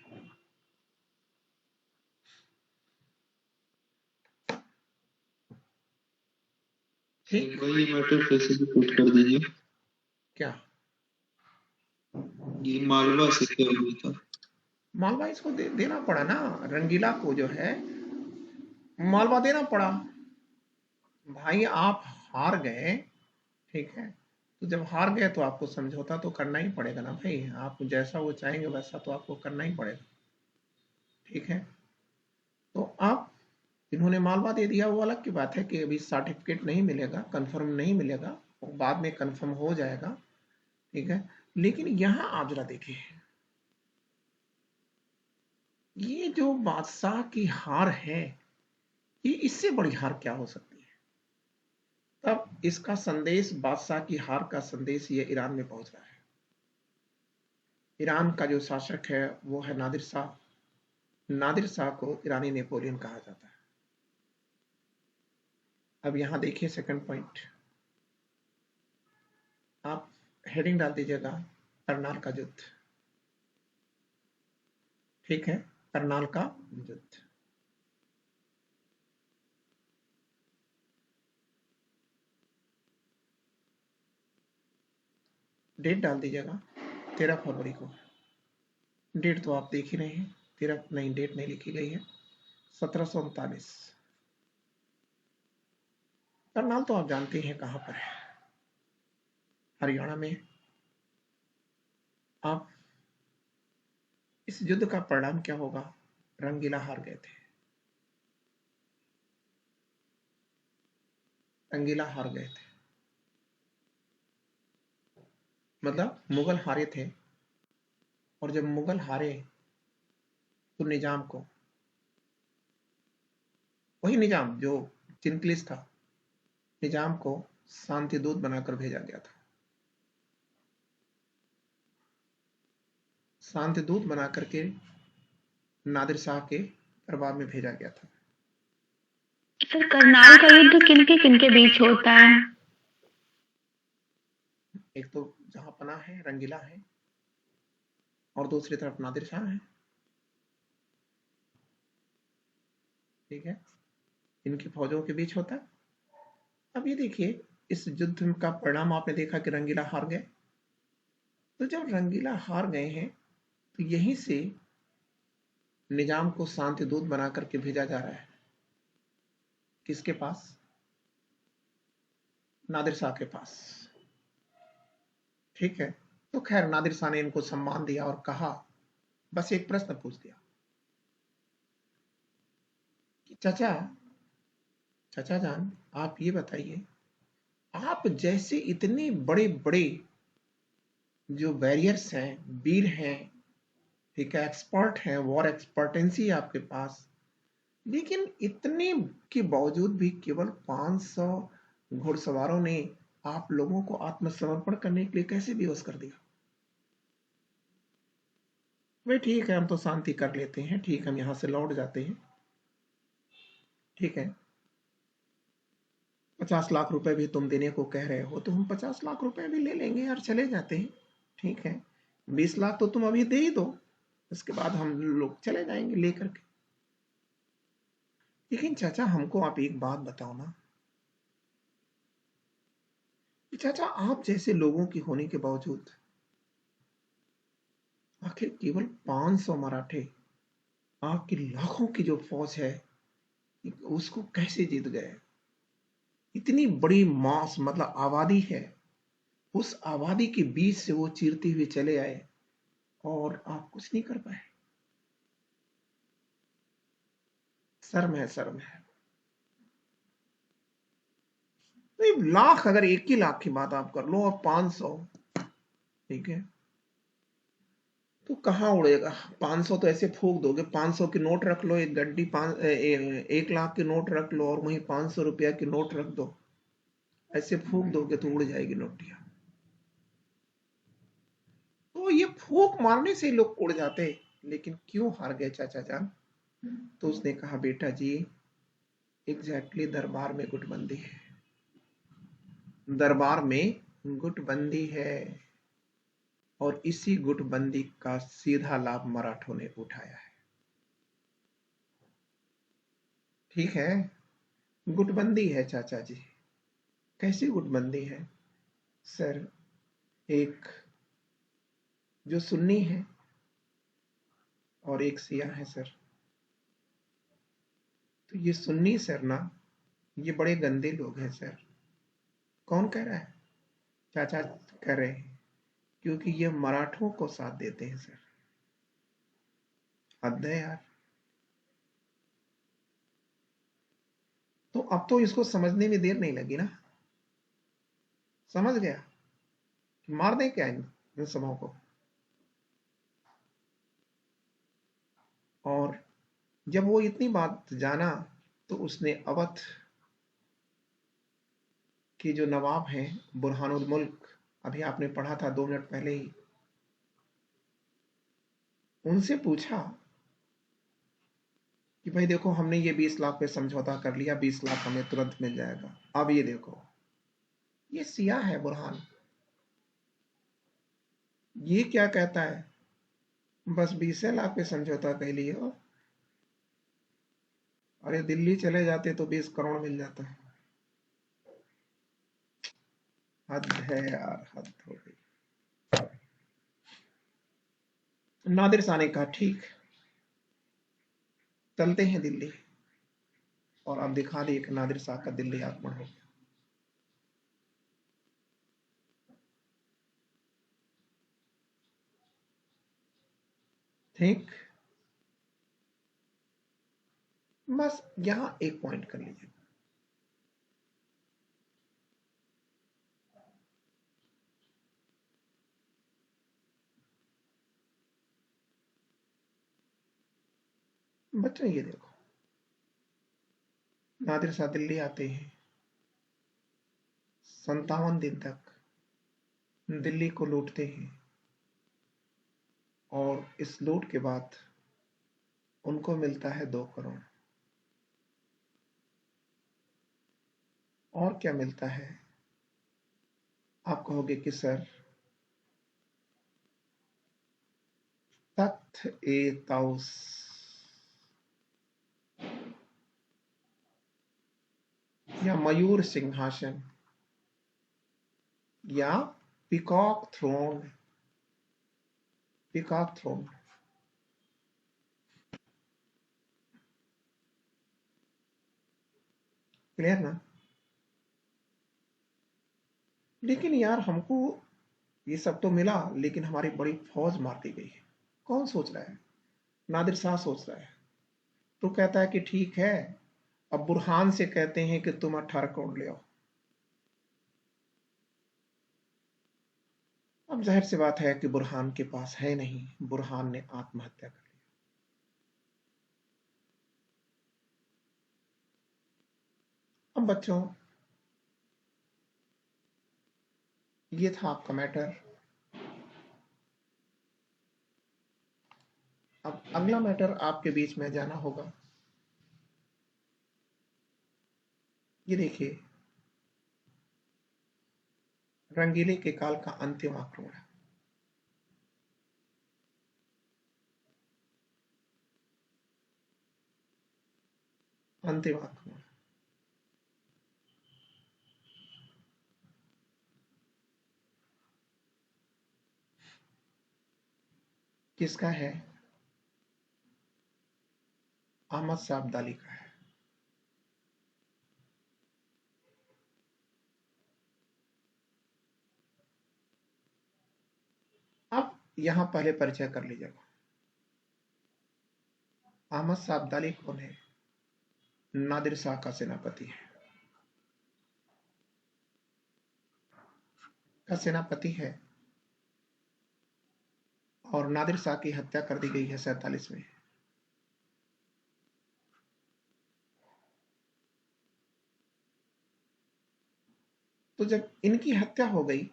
ठीक, वही मैटर फिर से रिपीट कर दीजिए। क्या? ये मालवा से क्या हुआ था? मालवा इसको देना पड़ा ना, रंगीला को जो है मालवा देना पड़ा। भाई आप हार गए, ठीक है, तो जब हार गए तो आपको समझौता तो करना ही पड़ेगा ना भाई। आप जैसा वो चाहेंगे वैसा तो आपको करना ही पड़ेगा, ठीक है। तो आप, इन्होंने मालवा दे दिया, वो अलग की बात है कि अभी सर्टिफिकेट नहीं मिलेगा, कंफर्म नहीं मिलेगा, वो बाद में कंफर्म हो जाएगा, ठीक है। लेकिन यहां आप जरा देखिए, ये जो बादशाह की हार है, ये इससे बड़ी हार क्या हो सकती है? तब इसका संदेश, बादशाह की हार का संदेश, ये ईरान में पहुंच रहा है। ईरान का जो शासक है वो है नादिर शाह। नादिर शाह को ईरानी नेपोलियन कहा जाता है। अब यहां देखिए सेकंड पॉइंट, आप हेडिंग डाल दीजिएगा, करनाल का युद्ध। ठीक है, करनाल का युद्ध। डेट डाल दीजिएगा 13 फरवरी को। डेट तो आप देख ही रहे हैं, 13 नहीं, डेट नहीं लिखी गई है, 1739। करनाल तो आप जानते हैं कहां पर है, हरियाणा में। आप इस युद्ध का परिणाम क्या होगा? रंगीला हार गए थे, रंगीला हार गए थे, मतलब मुगल हारे थे। और जब मुगल हारे तो निजाम को, वही निजाम जो चिनकलिस था, निजाम को शांति दूत बनाकर भेजा गया था। शांति दूत बना करके नादिर शाह के दरबार में भेजा गया था। सर करनाल का युद्ध किनके किनके बीच होता है? एक तो जहां पना है रंगीला है, और दूसरी तरफ नादिर शाह है। ठीक है, इनकी फौजों के बीच होता है। अब ये देखिए, इस युद्ध का परिणाम आपने देखा कि रंगीला हार गए। तो जब रंगीला हार गए हैं तो यहीं से निजाम को शांति दूत बना करके भेजा जा रहा है। किसके पास? नादिर शाह के पास। ठीक है, तो खैर नादिर शाह ने इनको सम्मान दिया और कहा, बस एक प्रश्न पूछ दिया कि चाचा जान, आप ये बताइए, आप जैसे इतने बड़े बड़े जो वॉरियर्स हैं, वीर हैं, ठीक है, एक्सपर्ट हैं, वॉर एक्सपर्टेंसी है आपके पास, लेकिन इतने के बावजूद भी केवल 500 घुड़सवारों ने आप लोगों को आत्मसमर्पण करने के लिए कैसे विवश कर दिया? भाई ठीक है, हम तो शांति कर लेते हैं, ठीक, हम यहां से लौट जाते हैं, ठीक है, 50 लाख रुपए भी तुम देने को कह रहे हो तो हम 50 लाख रुपए भी ले लेंगे और चले जाते हैं, ठीक है, 20 लाख तो तुम अभी दे ही दो, उसके बाद हम लोग चले जाएंगे लेकर के। लेकिन चाचा हमको आप एक बात बताओ ना कि चाचा आप जैसे लोगों की होने के बावजूद आखिर केवल 500 मराठे आपकी लाखों की जो फौज है उसको कैसे जीत गए? इतनी बड़ी मास मतलब आबादी है, उस आबादी के बीच से वो चीरते हुए चले आए और आप कुछ नहीं कर पाए। शर्म है, शर्म है। तो लाख, अगर एक ही लाख की बात आप कर लो और 500, ठीक है, तो कहां उड़ेगा? 500 तो ऐसे फूक दोगे, 500 की नोट रख लो, एक गड्डी 1 लाख की नोट रख लो और वहीं 500 रुपया की नोट रख दो, ऐसे फूक दोगे तो उड़ जाएगी नोटियां। तो ये फूक मारने से लोग उड़ जाते, लेकिन क्यों हार गए चाचा जान? तो उसने कहा, बेटा जी, एग्जैक्टली दरबार में गुटबंदी है, दरबार में गुटबंदी है, और इसी गुटबंदी का सीधा लाभ मराठों ने उठाया है। ठीक है, गुटबंदी है चाचा जी। कैसी गुटबंदी है? सर, एक जो सुन्नी है और एक शिया है सर। तो ये सुन्नी सर ना, ये बड़े गंदे लोग हैं सर। कौन कह रहा है? चाचा कह रहे हैं, क्योंकि ये मराठों को साथ देते हैं सर। हद है यार। तो अब तो इसको समझने में देर नहीं लगी ना, समझ गया कि मार दें क्या इन सबों को। और जब वो इतनी बात जाना तो उसने अवध के जो नवाब हैं, बुरहानुल मुल्क, अभी आपने पढ़ा था 2 मिनट पहले ही, उनसे पूछा कि भाई देखो, हमने ये 20 लाख पे समझौता कर लिया, 20 लाख हमें तुरंत मिल जाएगा। अब ये देखो, ये सिया है बुरहान, ये क्या कहता है, बस 20 लाख पे समझौता कर लिए हो, अरे दिल्ली चले जाते तो 20 करोड़ मिल जाता। हद है यार, हद हो गई। नादिर शाह ने कहा, ठीक, चलते हैं दिल्ली। और अब दिखा दिए कि नादिर शाह का दिल्ली आक्रमण हो गया। ठीक, बस यहां एक पॉइंट कर लीजिए, बच्चों ये देखो, नादिर शाह दिल्ली आते हैं, 57 दिन तक दिल्ली को लूटते हैं, और इस लूट के बाद उनको मिलता है 2 करोड़। और क्या मिलता है? आप कहोगे कि सर तख्त ए ताउस, या मयूर सिंहासन, या peacock throne. Peacock throne. Clear ना? लेकिन यार हमको ये सब तो मिला, लेकिन हमारी बड़ी फौज मार दी गई है। कौन सोच रहा है? नादिर शाह सोच रहा है। तो कहता है कि ठीक है, अब बुरहान से कहते हैं कि तुम 18 करोड़ ले आओ। अब जाहिर सी बात है कि बुरहान के पास है नहीं, बुरहान ने आत्महत्या कर ली। अब बच्चों, ये था आपका मैटर। अब अगला मैटर आपके बीच में जाना होगा। ये देखिए, रंगीले के काल का अंतिम आक्रमण। अंतिम आक्रमण किसका है? अहमद शाह अब्दाली का है। अब यहां पहले परिचय कर लीजिएगा। अहमद शाह अब्दाली कौन है? नादिर शाह का सेनापति है। का सेनापति है, और नादिर शाह की हत्या कर दी गई है 47 में। तो जब इनकी हत्या हो गई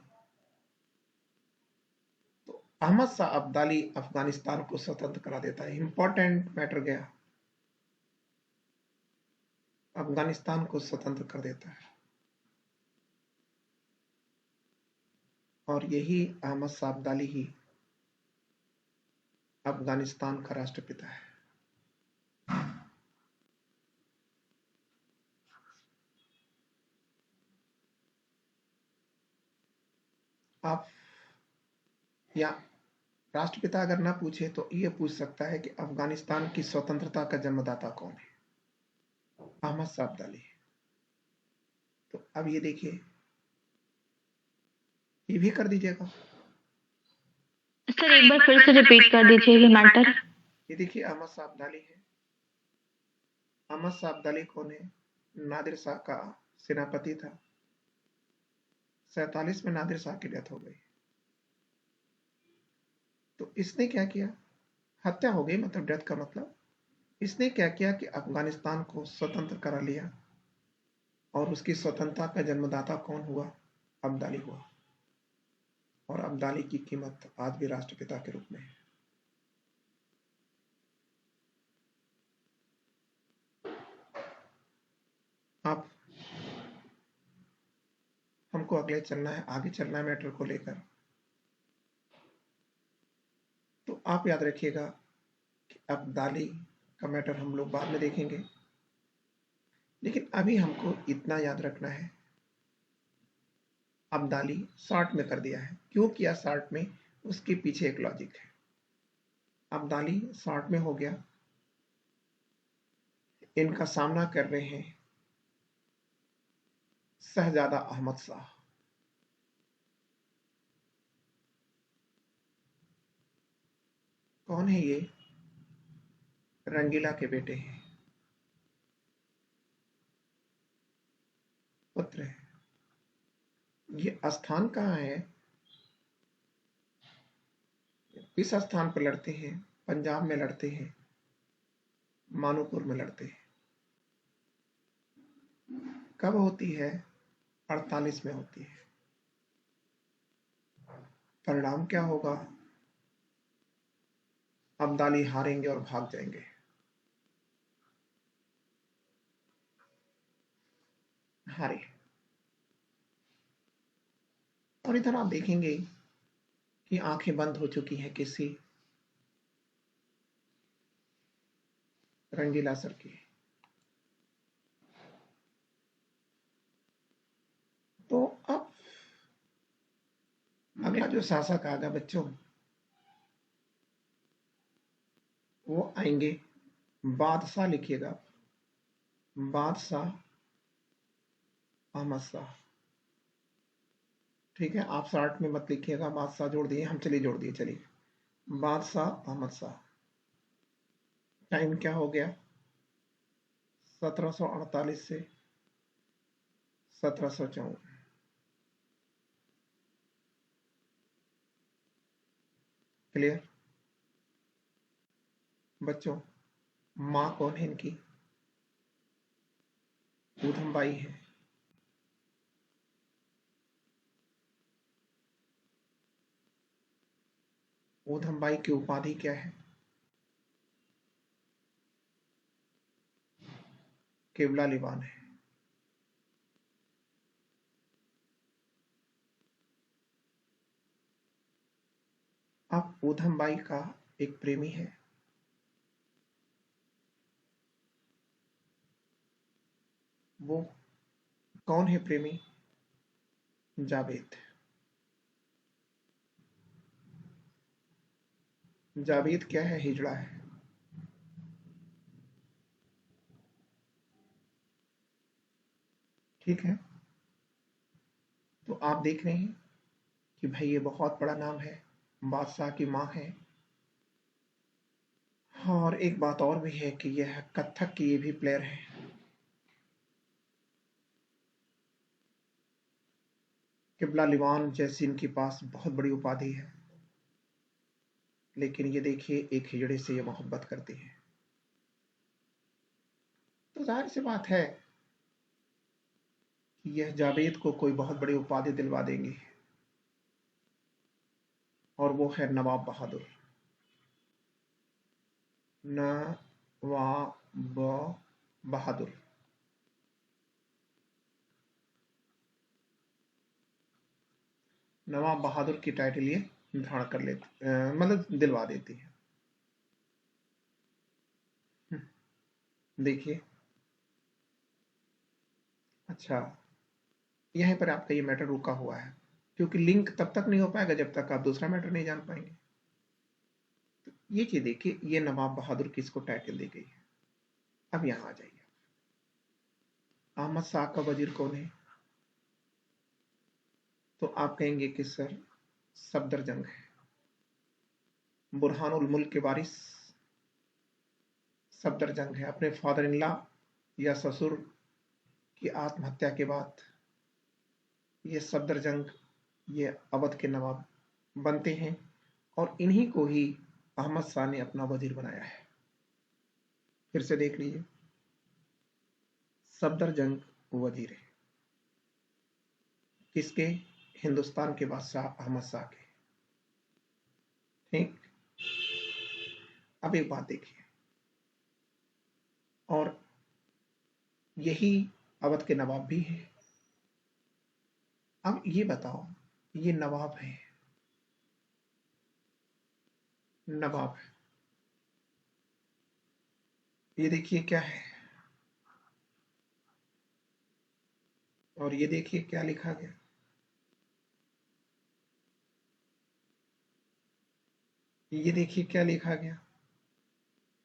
तो अहमद शाह अब्दाली अफगानिस्तान को स्वतंत्र करा देता है। इंपॉर्टेंट मैटर गया, अफगानिस्तान को स्वतंत्र कर देता है। और यही अहमद शाह अब्दाली ही अफगानिस्तान का राष्ट्रपिता है। आप या राष्ट्रपिता अगर ना पूछे तो ये पूछ सकता है कि अफगानिस्तान की स्वतंत्रता का जन्मदाता कौन है? अहमद शाह अब्दाली। तो अब ये देखिए, ये भी कर दीजिएगा। सर एक बार फिर से रिपीट कर दीजिए ये मैटर। ये देखिए, अहमद शाह अब्दाली है। अहमद शाह अब्दाली कौन है? नादिर शाह का सेनापति था। 47 में नादिर शाह की डेथ हो गई। तो इसने क्या किया? हत्या हो गई, मतलब डेथ का मतलब। इसने क्या किया कि अफगानिस्तान को स्वतंत्र करा लिया। और उसकी स्वतंत्रता का जन्मदाता कौन हुआ? अब्दाली हुआ। और अब्दाली की कीमत आज भी राष्ट्रपिता के रूप में है। आप हमको अगले चलना है, आगे चलना है मैटर को लेकर। तो आप याद रखिएगा कि अब्दाली का मैटर हम लोग बाद में देखेंगे, लेकिन अभी हमको इतना याद रखना है, अब्दाली शॉर्ट में कर दिया है। क्यों किया शॉर्ट में? उसके पीछे एक लॉजिक है। अब्दाली शॉर्ट में हो गया, इनका सामना कर रहे हैं शहजादा अहमद शाह। कौन है ये? रंगीला के बेटे हैं, पुत्र है। ये स्थान कहाँ है? इस स्थान पर लड़ते हैं, पंजाब में लड़ते हैं, मानूपुर में लड़ते हैं। कब होती है? 48 में होती है। परिणाम क्या होगा? अब्दाली हारेंगे और भाग जाएंगे। हारे। और इधर आप देखेंगे कि आंखें बंद हो चुकी हैं किसी रंगीला सर की। तो अब अगला जो शासक आएगा बच्चों, वो आएंगे बादशाह। लिखिएगा बादशाह अहमद शाह। ठीक है, आप शार्ट में मत लिखिएगा, बादशाह जोड़ दिए हम, चलिए जोड़ दिए। चलिए, बादशाह अहमद शाह। टाइम क्या हो गया? 1748 से 1754। क्लियर बच्चों? माँ कौन है इनकी? ऊधमबाई है। ऊधमबाई की उपाधि क्या है? केवला लिबान है। अब ऊधमबाई का एक प्रेमी है, वो कौन है प्रेमी? जावेद। जावेद क्या है? हिजड़ा है। ठीक है, तो आप देख रहे हैं कि भाई ये बहुत बड़ा नाम है, बादशाह की माँ है। और एक बात और भी है कि यह कथक की ये भी प्लेयर है। किबला लिवान जैसी इनके पास बहुत बड़ी उपाधि है, लेकिन ये देखिए एक हिजड़े से ये मोहब्बत करती है। तो जाहिर सी बात है कि यह जावेद को कोई बहुत बड़ी उपाधि दिलवा देंगे, और वो है नवाब बहादुर। नवाब बहादुर। नवाब बहादुर की टाइटल ये धारण कर लेती, मतलब दिलवा देती है। देखिए, अच्छा, यहीं पर आपका ये मैटर रुका हुआ है, क्योंकि लिंक तब तक नहीं हो पाएगा जब तक आप दूसरा मैटर नहीं जान पाएंगे। तो ये चीज देखिए, ये नवाब बहादुर किसको टाइटल दी गई है। अब यहां आ जाइए, अहमद शाह का वजीर कौन है? तो आप कहेंगे कि सर सफदरजंग है। बुरहानुल मुल्क के वारिस सफदरजंग है। अपने फादर इन लॉ या ससुर की आत्महत्या के बाद ये सफदरजंग, ये अवध के नवाब बनते हैं, और इन्हीं को ही अहमद शाह ने अपना वजीर बनाया है। फिर से देख लीजिए, सफदरजंग वजीर है किसके? हिंदुस्तान के बादशाह अहमद शाह के। ठीक, अब एक बात देखिए, और यही अवध के नवाब भी हैं। अब ये बताओ, ये नवाब है, नवाब है, ये देखिए क्या है, और ये देखिए क्या लिखा गया। ये देखिए क्या लिखा गया।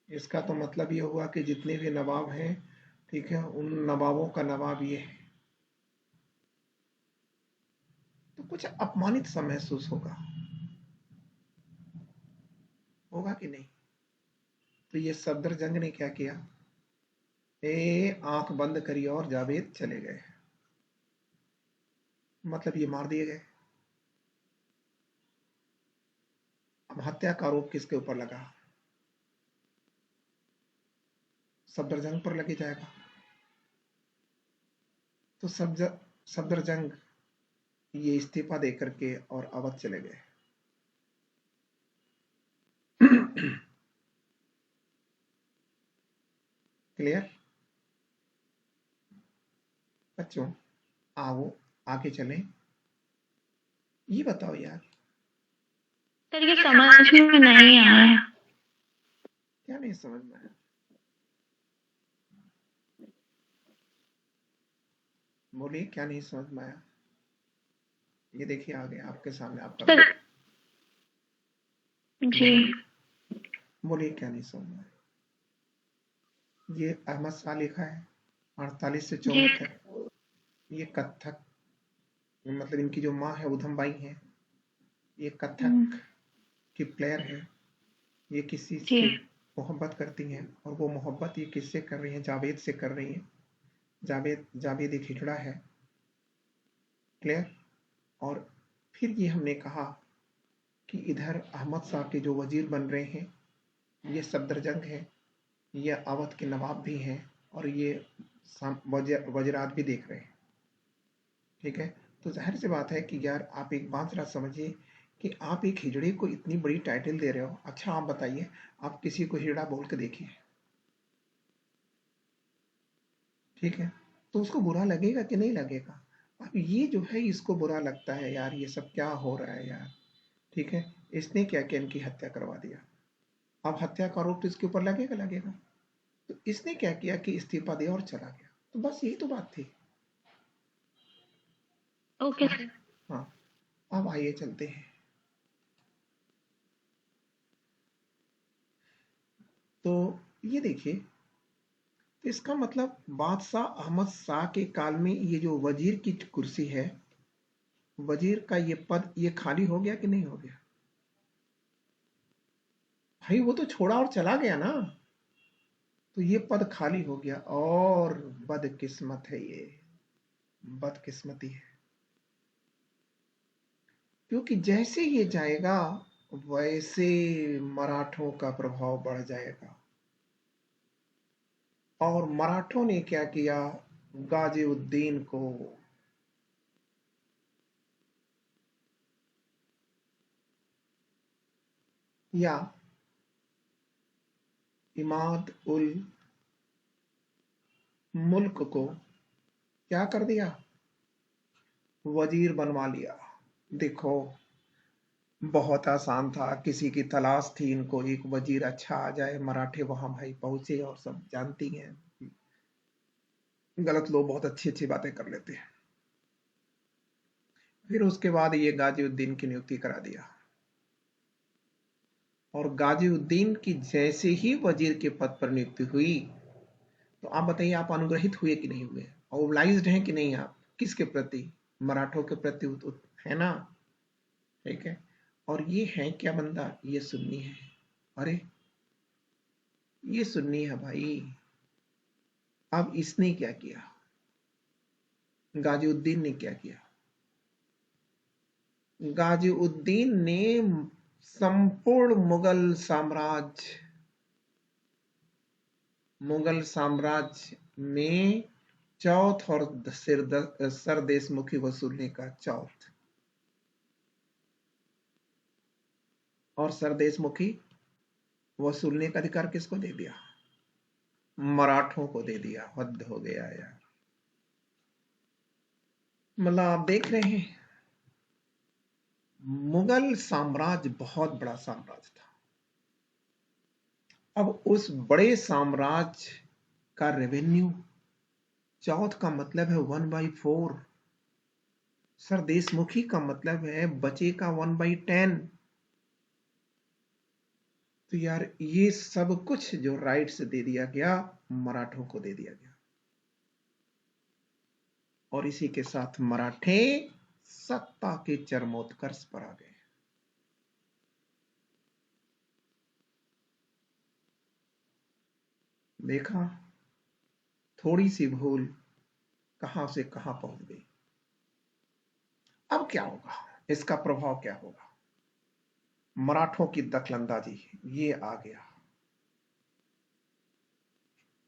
इसका तो मतलब ये हुआ कि जितने भी नवाब हैं, ठीक है, उन नवाबों का नवाब ये है। तो कुछ अपमानित सा महसूस होगा, होगा कि नहीं? तो ये सफदरजंग ने क्या किया? आंख बंद करी और जावेद चले गए, मतलब ये मार दिए गए। अब हत्या का आरोप किसके ऊपर लगा? सफदरजंग पर लगे जाएगा। तो सफदरजंग ये इस्तीफा दे करके और अवध चले गए। क्लियर बच्चों? आओ आगे चलें। ये बताओ यार, सर ये समझ में नहीं आ रहा है। क्या नहीं समझ में आया? बोलिए क्या नहीं समझ में आया? ये देखिए आ गया आपके सामने आपका सर वीडियो। जी बोलिए क्या नहीं समझ में आया? ये अहमद शाह लिखा है, 48 से जी 74। ये कथक, मतलब इनकी जो माँ है उधम बाई है, ये कथक की प्लेयर है। ये किसी जी से मोहब्बत करती हैं और वो मोहब्बत ये किससे कर रही हैं? जावेद से कर रही हैं। जावेद एक हिजड़ा है। क्लियर? और फिर ये हमने कहा कि इधर अहमद शाह के जो वजीर बन रहे हैं ये सफदरजंग है, ये अवध के नवाब भी हैं और ये वजीरात भी देख रहे हैं। ठीक है, तो जाहिर सी बात है कि यार आप एक बात जरा समझिए कि आप एक हिजड़े को इतनी बड़ी टाइटल दे रहे हो। अच्छा आप बताइए, आप किसी को हिजड़ा बोल के देखिए, ठीक है, तो उसको बुरा लगेगा कि नहीं लगेगा? अब ये जो है इसको बुरा लगता है यार, ये सब क्या हो रहा है यार। ठीक है, इसने क्या किया? इनकी हत्या करवा दिया। अब हत्या का आरोप तो इसके ऊपर लगेगा लगेगा। तो इसने क्या किया कि इस्तीफा दिया और चला गया। तो बस यही तो बात थी। ओके हाँ सर। हाँ, अब आइए चलते हैं। तो ये देखिए, तो इसका मतलब बादशाह अहमद शाह के काल में ये जो वजीर की कुर्सी है, वजीर का ये पद ये खाली हो गया कि नहीं हो गया? भाई वो तो छोड़ा और चला गया ना, तो ये पद खाली हो गया। और बदकिस्मत है ये, बदकिस्मती है, क्योंकि जैसे ये जाएगा वैसे मराठों का प्रभाव बढ़ जाएगा। और मराठों ने क्या किया? गाजिउद्दीन को या इमाद उल मुल्क को क्या कर दिया? वजीर बनवा लिया। देखो, बहुत आसान था, किसी की तलाश थी इनको, एक वजीर अच्छा आ जाए। मराठे वहां भाई पहुंचे और सब जानती हैं, गलत लोग बहुत अच्छी अच्छी बातें कर लेते हैं। फिर उसके बाद ये गाजिउद्दीन की नियुक्ति करा दिया। और गाजिउद्दीन की जैसे ही वजीर के पद पर नियुक्ति हुई, तो आप बताइए, आप अनुग्रहित हुए कि नहीं हुए? ओबलाइज्ड हैं कि नहीं आप किसके प्रति? मराठों के प्रति है ना? ठीक है, और ये है क्या बंदा? ये सुन्नी है। अरे ये सुन्नी है भाई। अब इसने क्या किया? गाजिउद्दीन ने क्या किया? गाजिउद्दीन ने संपूर्ण मुगल साम्राज्य में चौथ और सरदेशमुखी वसूलने का चौथ, और सरदेशमुखी वसूलने का अधिकार किसको दे दिया? मराठों को दे दिया। हद हो गया यार। मतलब आप देख रहे हैं, मुगल साम्राज्य बहुत बड़ा साम्राज्य था। अब उस बड़े साम्राज्य का रेवेन्यू, चौथ का मतलब है 1/4, सरदेशमुखी का मतलब है बचे का 1/10। तो यार ये सब कुछ जो राइट्स दे दिया गया, मराठों को दे दिया गया। और इसी के साथ मराठे सत्ता के चरमोत्कर्ष पर आ गए। देखा, थोड़ी सी भूल कहां से कहां पहुंच गई। अब क्या होगा? इसका प्रभाव क्या होगा? मराठों की दखलंदाजी, ये आ गया,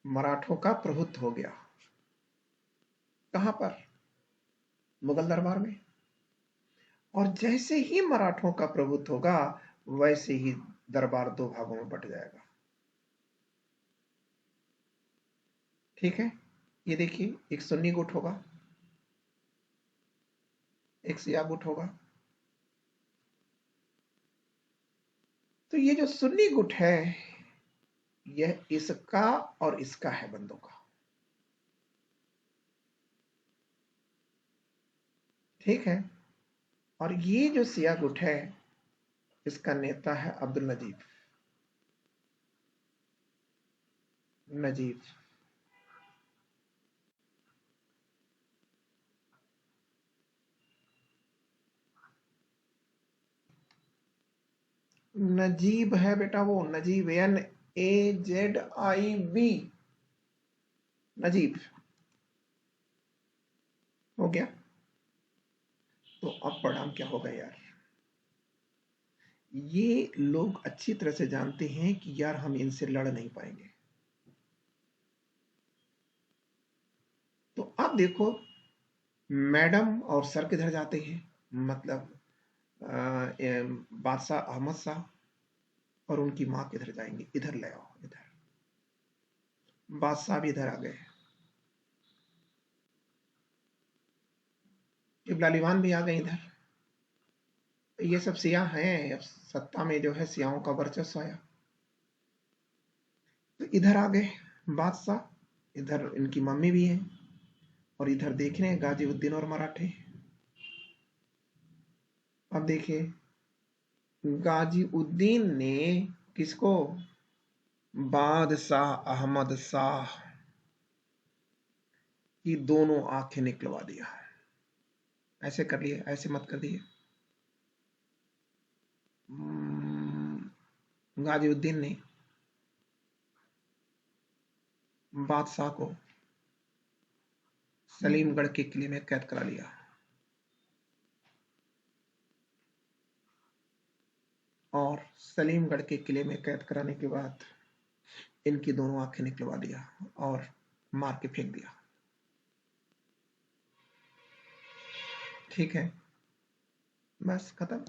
मराठों का प्रभुत्व हो गया। कहां पर? मुगल दरबार में। और जैसे ही मराठों का प्रभुत्व होगा, वैसे ही दरबार दो भागों में बट जाएगा। ठीक है, ये देखिए, एक सुन्नी गुट होगा, एक शिया गुट होगा। तो ये जो सुन्नी गुट है, यह इसका और इसका है बंदों का। ठीक है। और ये जो सिया गुट है, इसका नेता है अब्दुल नजीब। नजीब है बेटा, वो नजीब, NAZIB, नजीब। हो गया। तो अब परिणाम क्या होगा यार? ये लोग अच्छी तरह से जानते हैं कि यार हम इनसे लड़ नहीं पाएंगे। तो अब देखो, मैडम और सर किधर जाते हैं, मतलब बादशाह अहमद शाह और उनकी माँ किधर जाएंगे? इधर ले आओ, इधर। बादशाह भी इधर आ गए, इब्लालीवान भी आ गए इधर। ये सब सियाह हैं, अब सत्ता में जो है सियाहों का वर्चस्व आया, तो इधर आ गए बादशाह, इधर इनकी मम्मी भी है, और इधर देख रहे हैं गाजीउद्दीन और मराठे। अब देखिए, गाजीउद्दीन ने किसको? बादशाह अहमद शाह की दोनों आंखें निकलवा दिया। ऐसे कर लिए, ऐसे मत कर दिए। गाजीउद्दीन ने बादशाह को सलीमगढ़ के किले में कैद करा लिया, और सलीमगढ़ के किले में कैद कराने के बाद इनकी दोनों आंखें निकलवा दिया और मार के फेंक दिया। ठीक है, बस खत्म।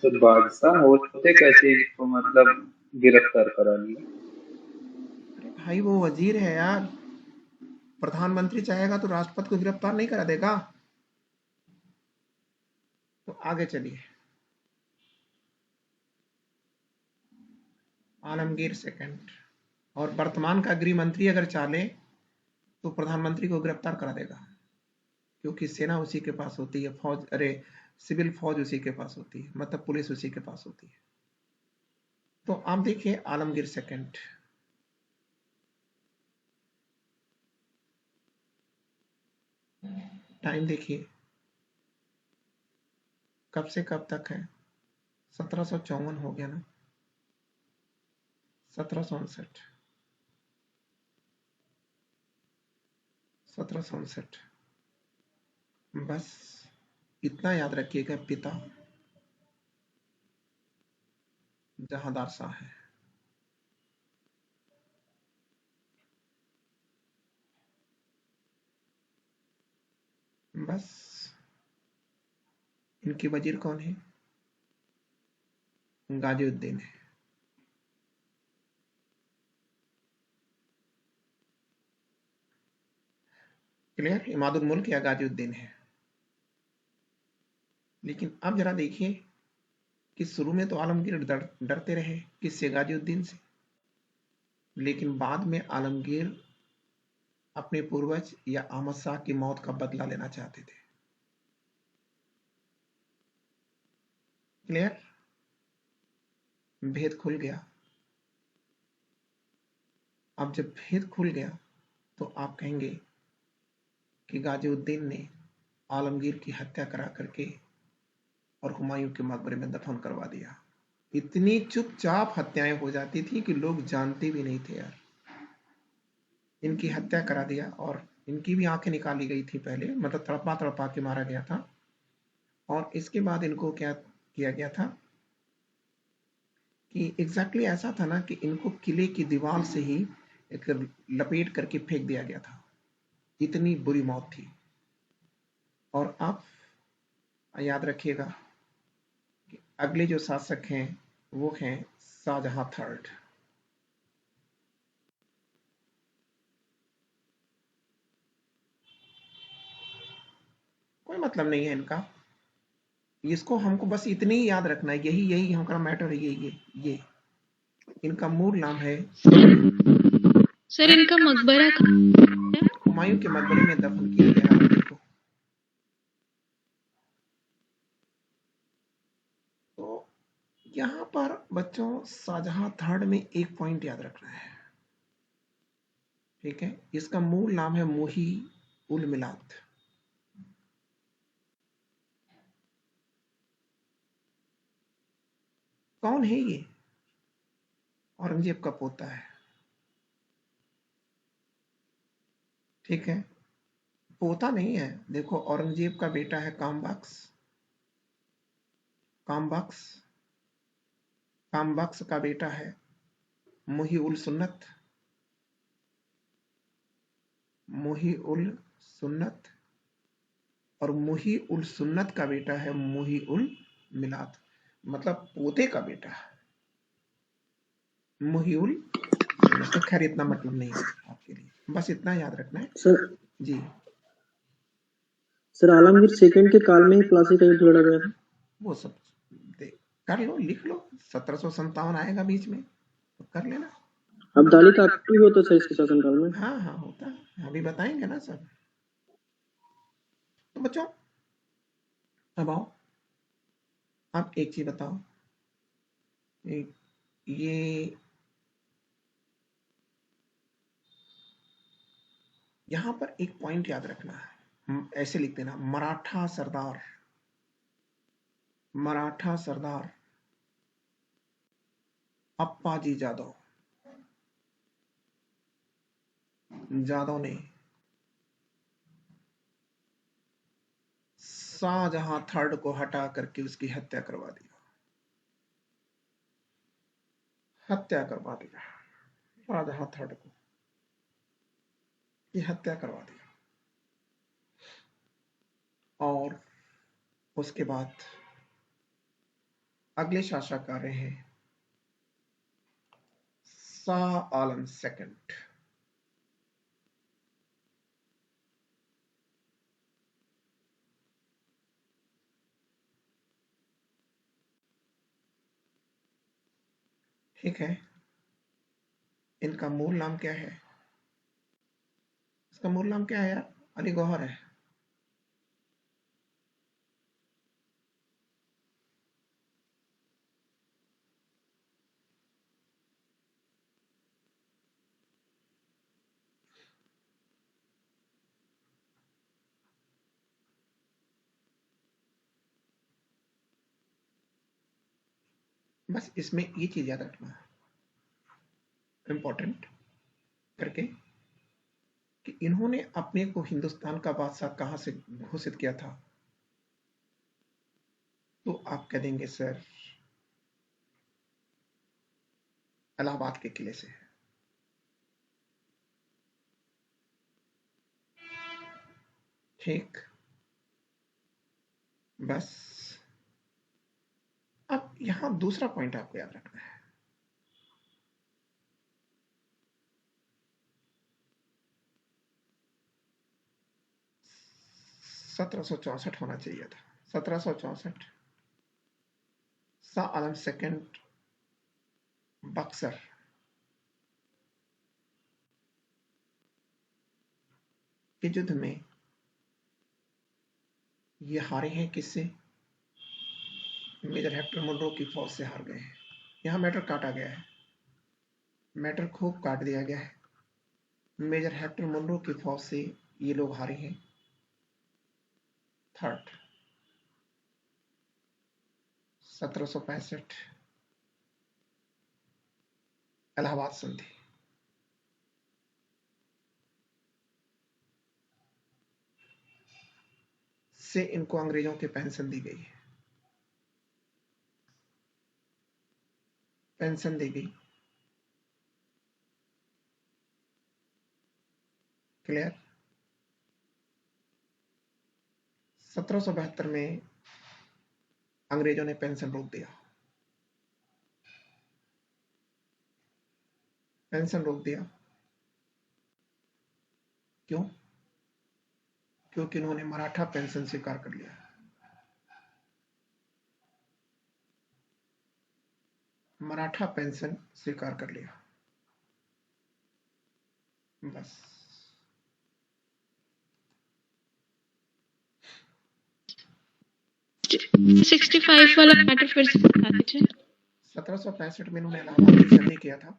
तो बादशाह होते कैसे इसको मतलब गिरफ्तार करा लिया? अरे भाई, वो वजीर है यार, प्रधानमंत्री चाहेगा तो राष्ट्रपति को गिरफ्तार नहीं करा देगा। तो आगे चलिए, आलमगीर सेकंड और वर्तमान का गृह मंत्री अगर चाहे तो प्रधानमंत्री को गिरफ्तार करा देगा, क्योंकि सेना उसी के पास होती है, फौज, अरे सिविल फौज उसी के पास होती है, मतलब पुलिस उसी के पास होती है। तो आप देखिए आलमगीर सेकंड, टाइम देखिए कब से कब तक है, 1754 हो गया ना, 1759, 1759। बस इतना याद रखिएगा, पिता जहांदार शाह है। बस इनके वजीर कौन है? गाजीउद्दीन है। क्लियर? इमादुल मुल्क या गाजीउद्दीन है। लेकिन अब जरा देखिए कि शुरू में तो आलमगीर डरते रहे, किससे? गाजीउद्दीन से। लेकिन बाद में आलमगीर अपने पूर्वज या अहमद शाह की मौत का बदला लेना चाहते थे। क्लियर? भेद खुल गया। अब जब भेद खुल गया तो आप कहेंगे कि गाजीउद्दीन ने आलमगीर की हत्या करा करके और हुमायूं के मकबरे में दफन करवा दिया। इतनी चुपचाप हत्याएं हो जाती थी कि लोग जानते भी नहीं थे यार। इनकी हत्या करा दिया और इनकी भी आंखें निकाली गई थी पहले, मतलब तड़पा तड़पा के मारा गया था। और इसके बाद इनको क्या किया गया था कि एग्जैक्टली ऐसा था ना कि इनको किले की दीवार से ही एक लपेट करके फेंक दिया गया था। इतनी बुरी मौत थी। और आप याद रखिएगा कि अगले जो शासक हैं वो हैं शाहजहां थर्ड। कोई मतलब नहीं है इनका, इसको हमको बस इतनी ही याद रखना है, यही यही हमारा मैटर है। ये इनका मूल नाम है। सर, इनका मकबरा कहाँ है? हुमायूं के मकबरे में दफन किया गया है को। तो यहाँ पर बच्चों शाहजहां थर्ड में एक पॉइंट याद रखना है, ठीक है। इसका मूल नाम है मुही उल मिलात। कौन है ये? औरंगजेब का पोता है, ठीक है। पोता नहीं है, देखो औरंगजेब का बेटा है कामबख्श। कामबख्श कामबख्श का बेटा है मुही उल सुन्नत। मुही उल सुन्नत और मुही उल सुन्नत का बेटा है मुही उल मिलात, मतलब पोते का बेटा मुही उल सुन्नत। तो खैर इतना मतलब नहीं है आपके लिए, बस इतना याद रखना है सर। जी। सर आलमगीर सेकंड के काल में ही प्लासी का युद्ध लड़ा गया था। वो सब कर लो, लिख लो, 1757 आएगा बीच में तो कर लेना। अब्दाली का आक्रमण भी होता था इसके शासनकाल में। हाँ हाँ होता है, अभी बताएंगे ना सब। तो बच्चों अब आओ, आप एक चीज बताओ, ये यहां पर एक पॉइंट याद रखना है, ऐसे लिख देना, मराठा सरदार। मराठा सरदार अप्पाजी जादव। जादव ने शाहजहां थर्ड को हटा करके उसकी हत्या करवा दी। हत्या करवा दिया शाहजहां थर्ड को, ये हत्या करवा दिया। और उसके बाद अगले शासक आ रहे हैं शाह आलम सेकंड। ठीक है, इनका मूल नाम क्या है? इसका मूल नाम क्या है यार? अली गौहर है। बस इसमें ये चीज याद रखना है इंपॉर्टेंट करके, कि इन्होंने अपने को हिंदुस्तान का बादशाह कहां से घोषित किया था? तो आप कह देंगे सर इलाहाबाद के किले से। ठीक, बस अब यहां दूसरा पॉइंट आपको याद रखना है। 1764 होना चाहिए था, 1764। शाह आलम सेकंड बक्सर के युद्ध में ये हारे हैं किससे? मेजर हेक्टर मुनरो की फौज से हार गए हैं। यहां मैटर काटा गया है, मैटर खूब काट दिया गया है। मेजर हेक्टर मुनरो की फौज से ये लोग हारे हैं थर्ड 1765 इलाहाबाद संधि से इनको अंग्रेजों की पेंशन दी गई। पेंशन दी गई, क्लियर। 1772 में अंग्रेजों ने पेंशन रोक दिया। पेंशन रोक दिया क्यों? क्योंकि उन्होंने मराठा पेंशन स्वीकार कर लिया। मराठा पेंशन स्वीकार कर लिया, बस 65 वाला मैटर फिर से बता दीजिए। 1765 में इन्होंने इलाहाबाद की संधि किया था,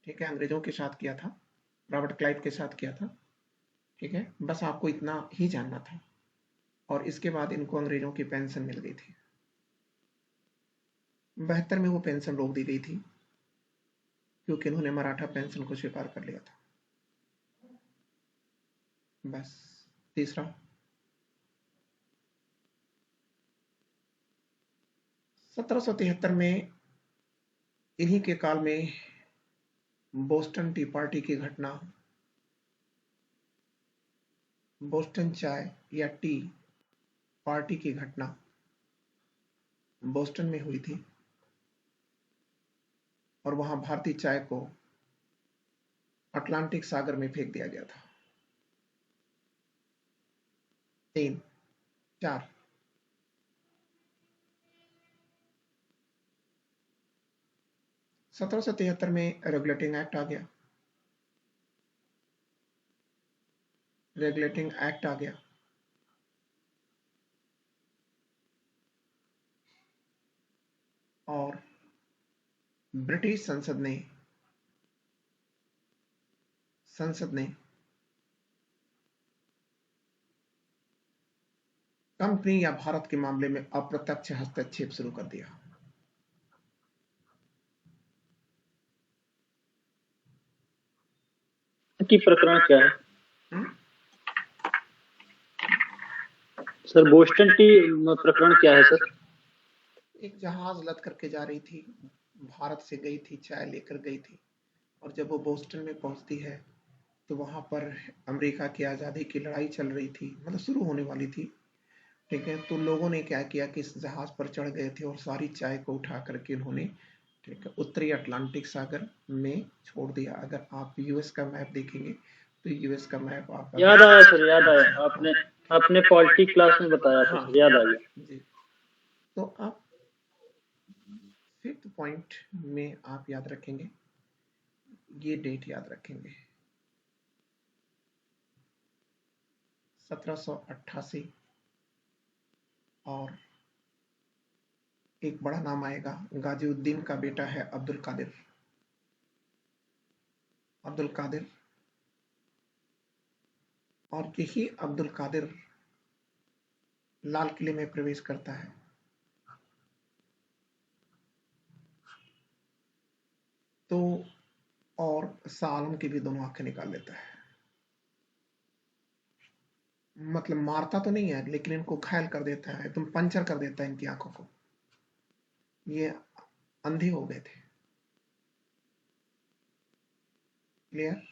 ठीक है, अंग्रेजों के साथ किया था, रॉबर्ट क्लाइव के साथ किया था, ठीक है, बस आपको इतना ही जानना था। और इसके बाद इनको अंग्रेजों की पेंशन मिल गई थी। 72 में वो पेंशन रोक दी गई थी क्योंकि इन्होंने मराठा पेंशन को स्वीकार कर लिया था। बस। तीसरा, 1773 में इन्हीं के काल में बोस्टन टी पार्टी की घटना, बोस्टन चाय या टी पार्टी की घटना बोस्टन में हुई थी और वहां भारतीय चाय को अटलांटिक सागर में फेंक दिया गया था। 3, 4, 1773 में रेगुलेटिंग एक्ट आ गया। रेगुलेटिंग एक्ट आ गया और ब्रिटिश संसद ने कंपनी या भारत के मामले में अप्रत्यक्ष हस्तक्षेप शुरू कर दिया। की प्रकरण क्या है हम्म? सर? बोस्टन टी प्रकरण क्या है सर? एक जहाज लद करके जा रही थी, भारत से गई थी, चाय लेकर गई थी, और जब वो बोस्टन में पहुंचती है तो वहां पर अमेरिका की आज़ादी की लड़ाई चल रही थी, मतलब शुरू होने वाली थी, ठीक है। तो लोगों ने क्या किया कि इस जहाज पर चढ़ गए थे और सारी चाय को उठा करके उन्होंने, ठीक है, उत्तरी अटलांटिक सागर में छोड़ दिया। अगर आप यूएस का मैप देखेंगे तो यूएस का मैप आपका याद आया सर, याद आया, आपने पॉलिटी क्लास में बताया था सर, याद आ गया जी। तो आप 5th पॉइंट में आप याद रखेंगे, ये डेट याद रखेंगे, 1788, और एक बड़ा नाम आएगा, गाजीउद्दीन का बेटा है अब्दुल कादिर। अब्दुल कादिर, और यही अब्दुल कादिर लाल किले में प्रवेश करता है तो, और शाह आलम की भी दोनों आंखें निकाल लेता है। मतलब मारता तो नहीं है लेकिन इनको घायल कर देता है, तुम पंचर कर देता है इनकी आंखों को, ये अंधे हो गए थे। क्लियर?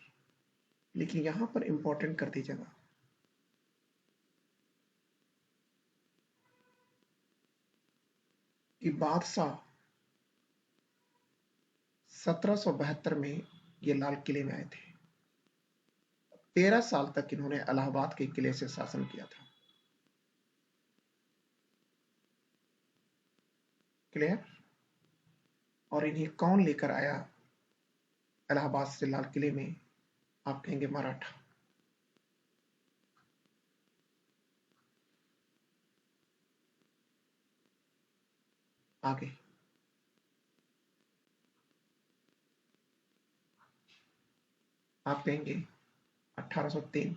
लेकिन यहां पर इंपॉर्टेंट कर दीजिएगा, कि बादशाह 1772 में ये लाल किले में आए थे। 13 साल तक इन्होंने इलाहाबाद के किले से शासन किया था। क्लियर? और इन्हें कौन लेकर आया इलाहाबाद से लाल किले में? आप कहेंगे मराठा। आगे आप कहेंगे 1803।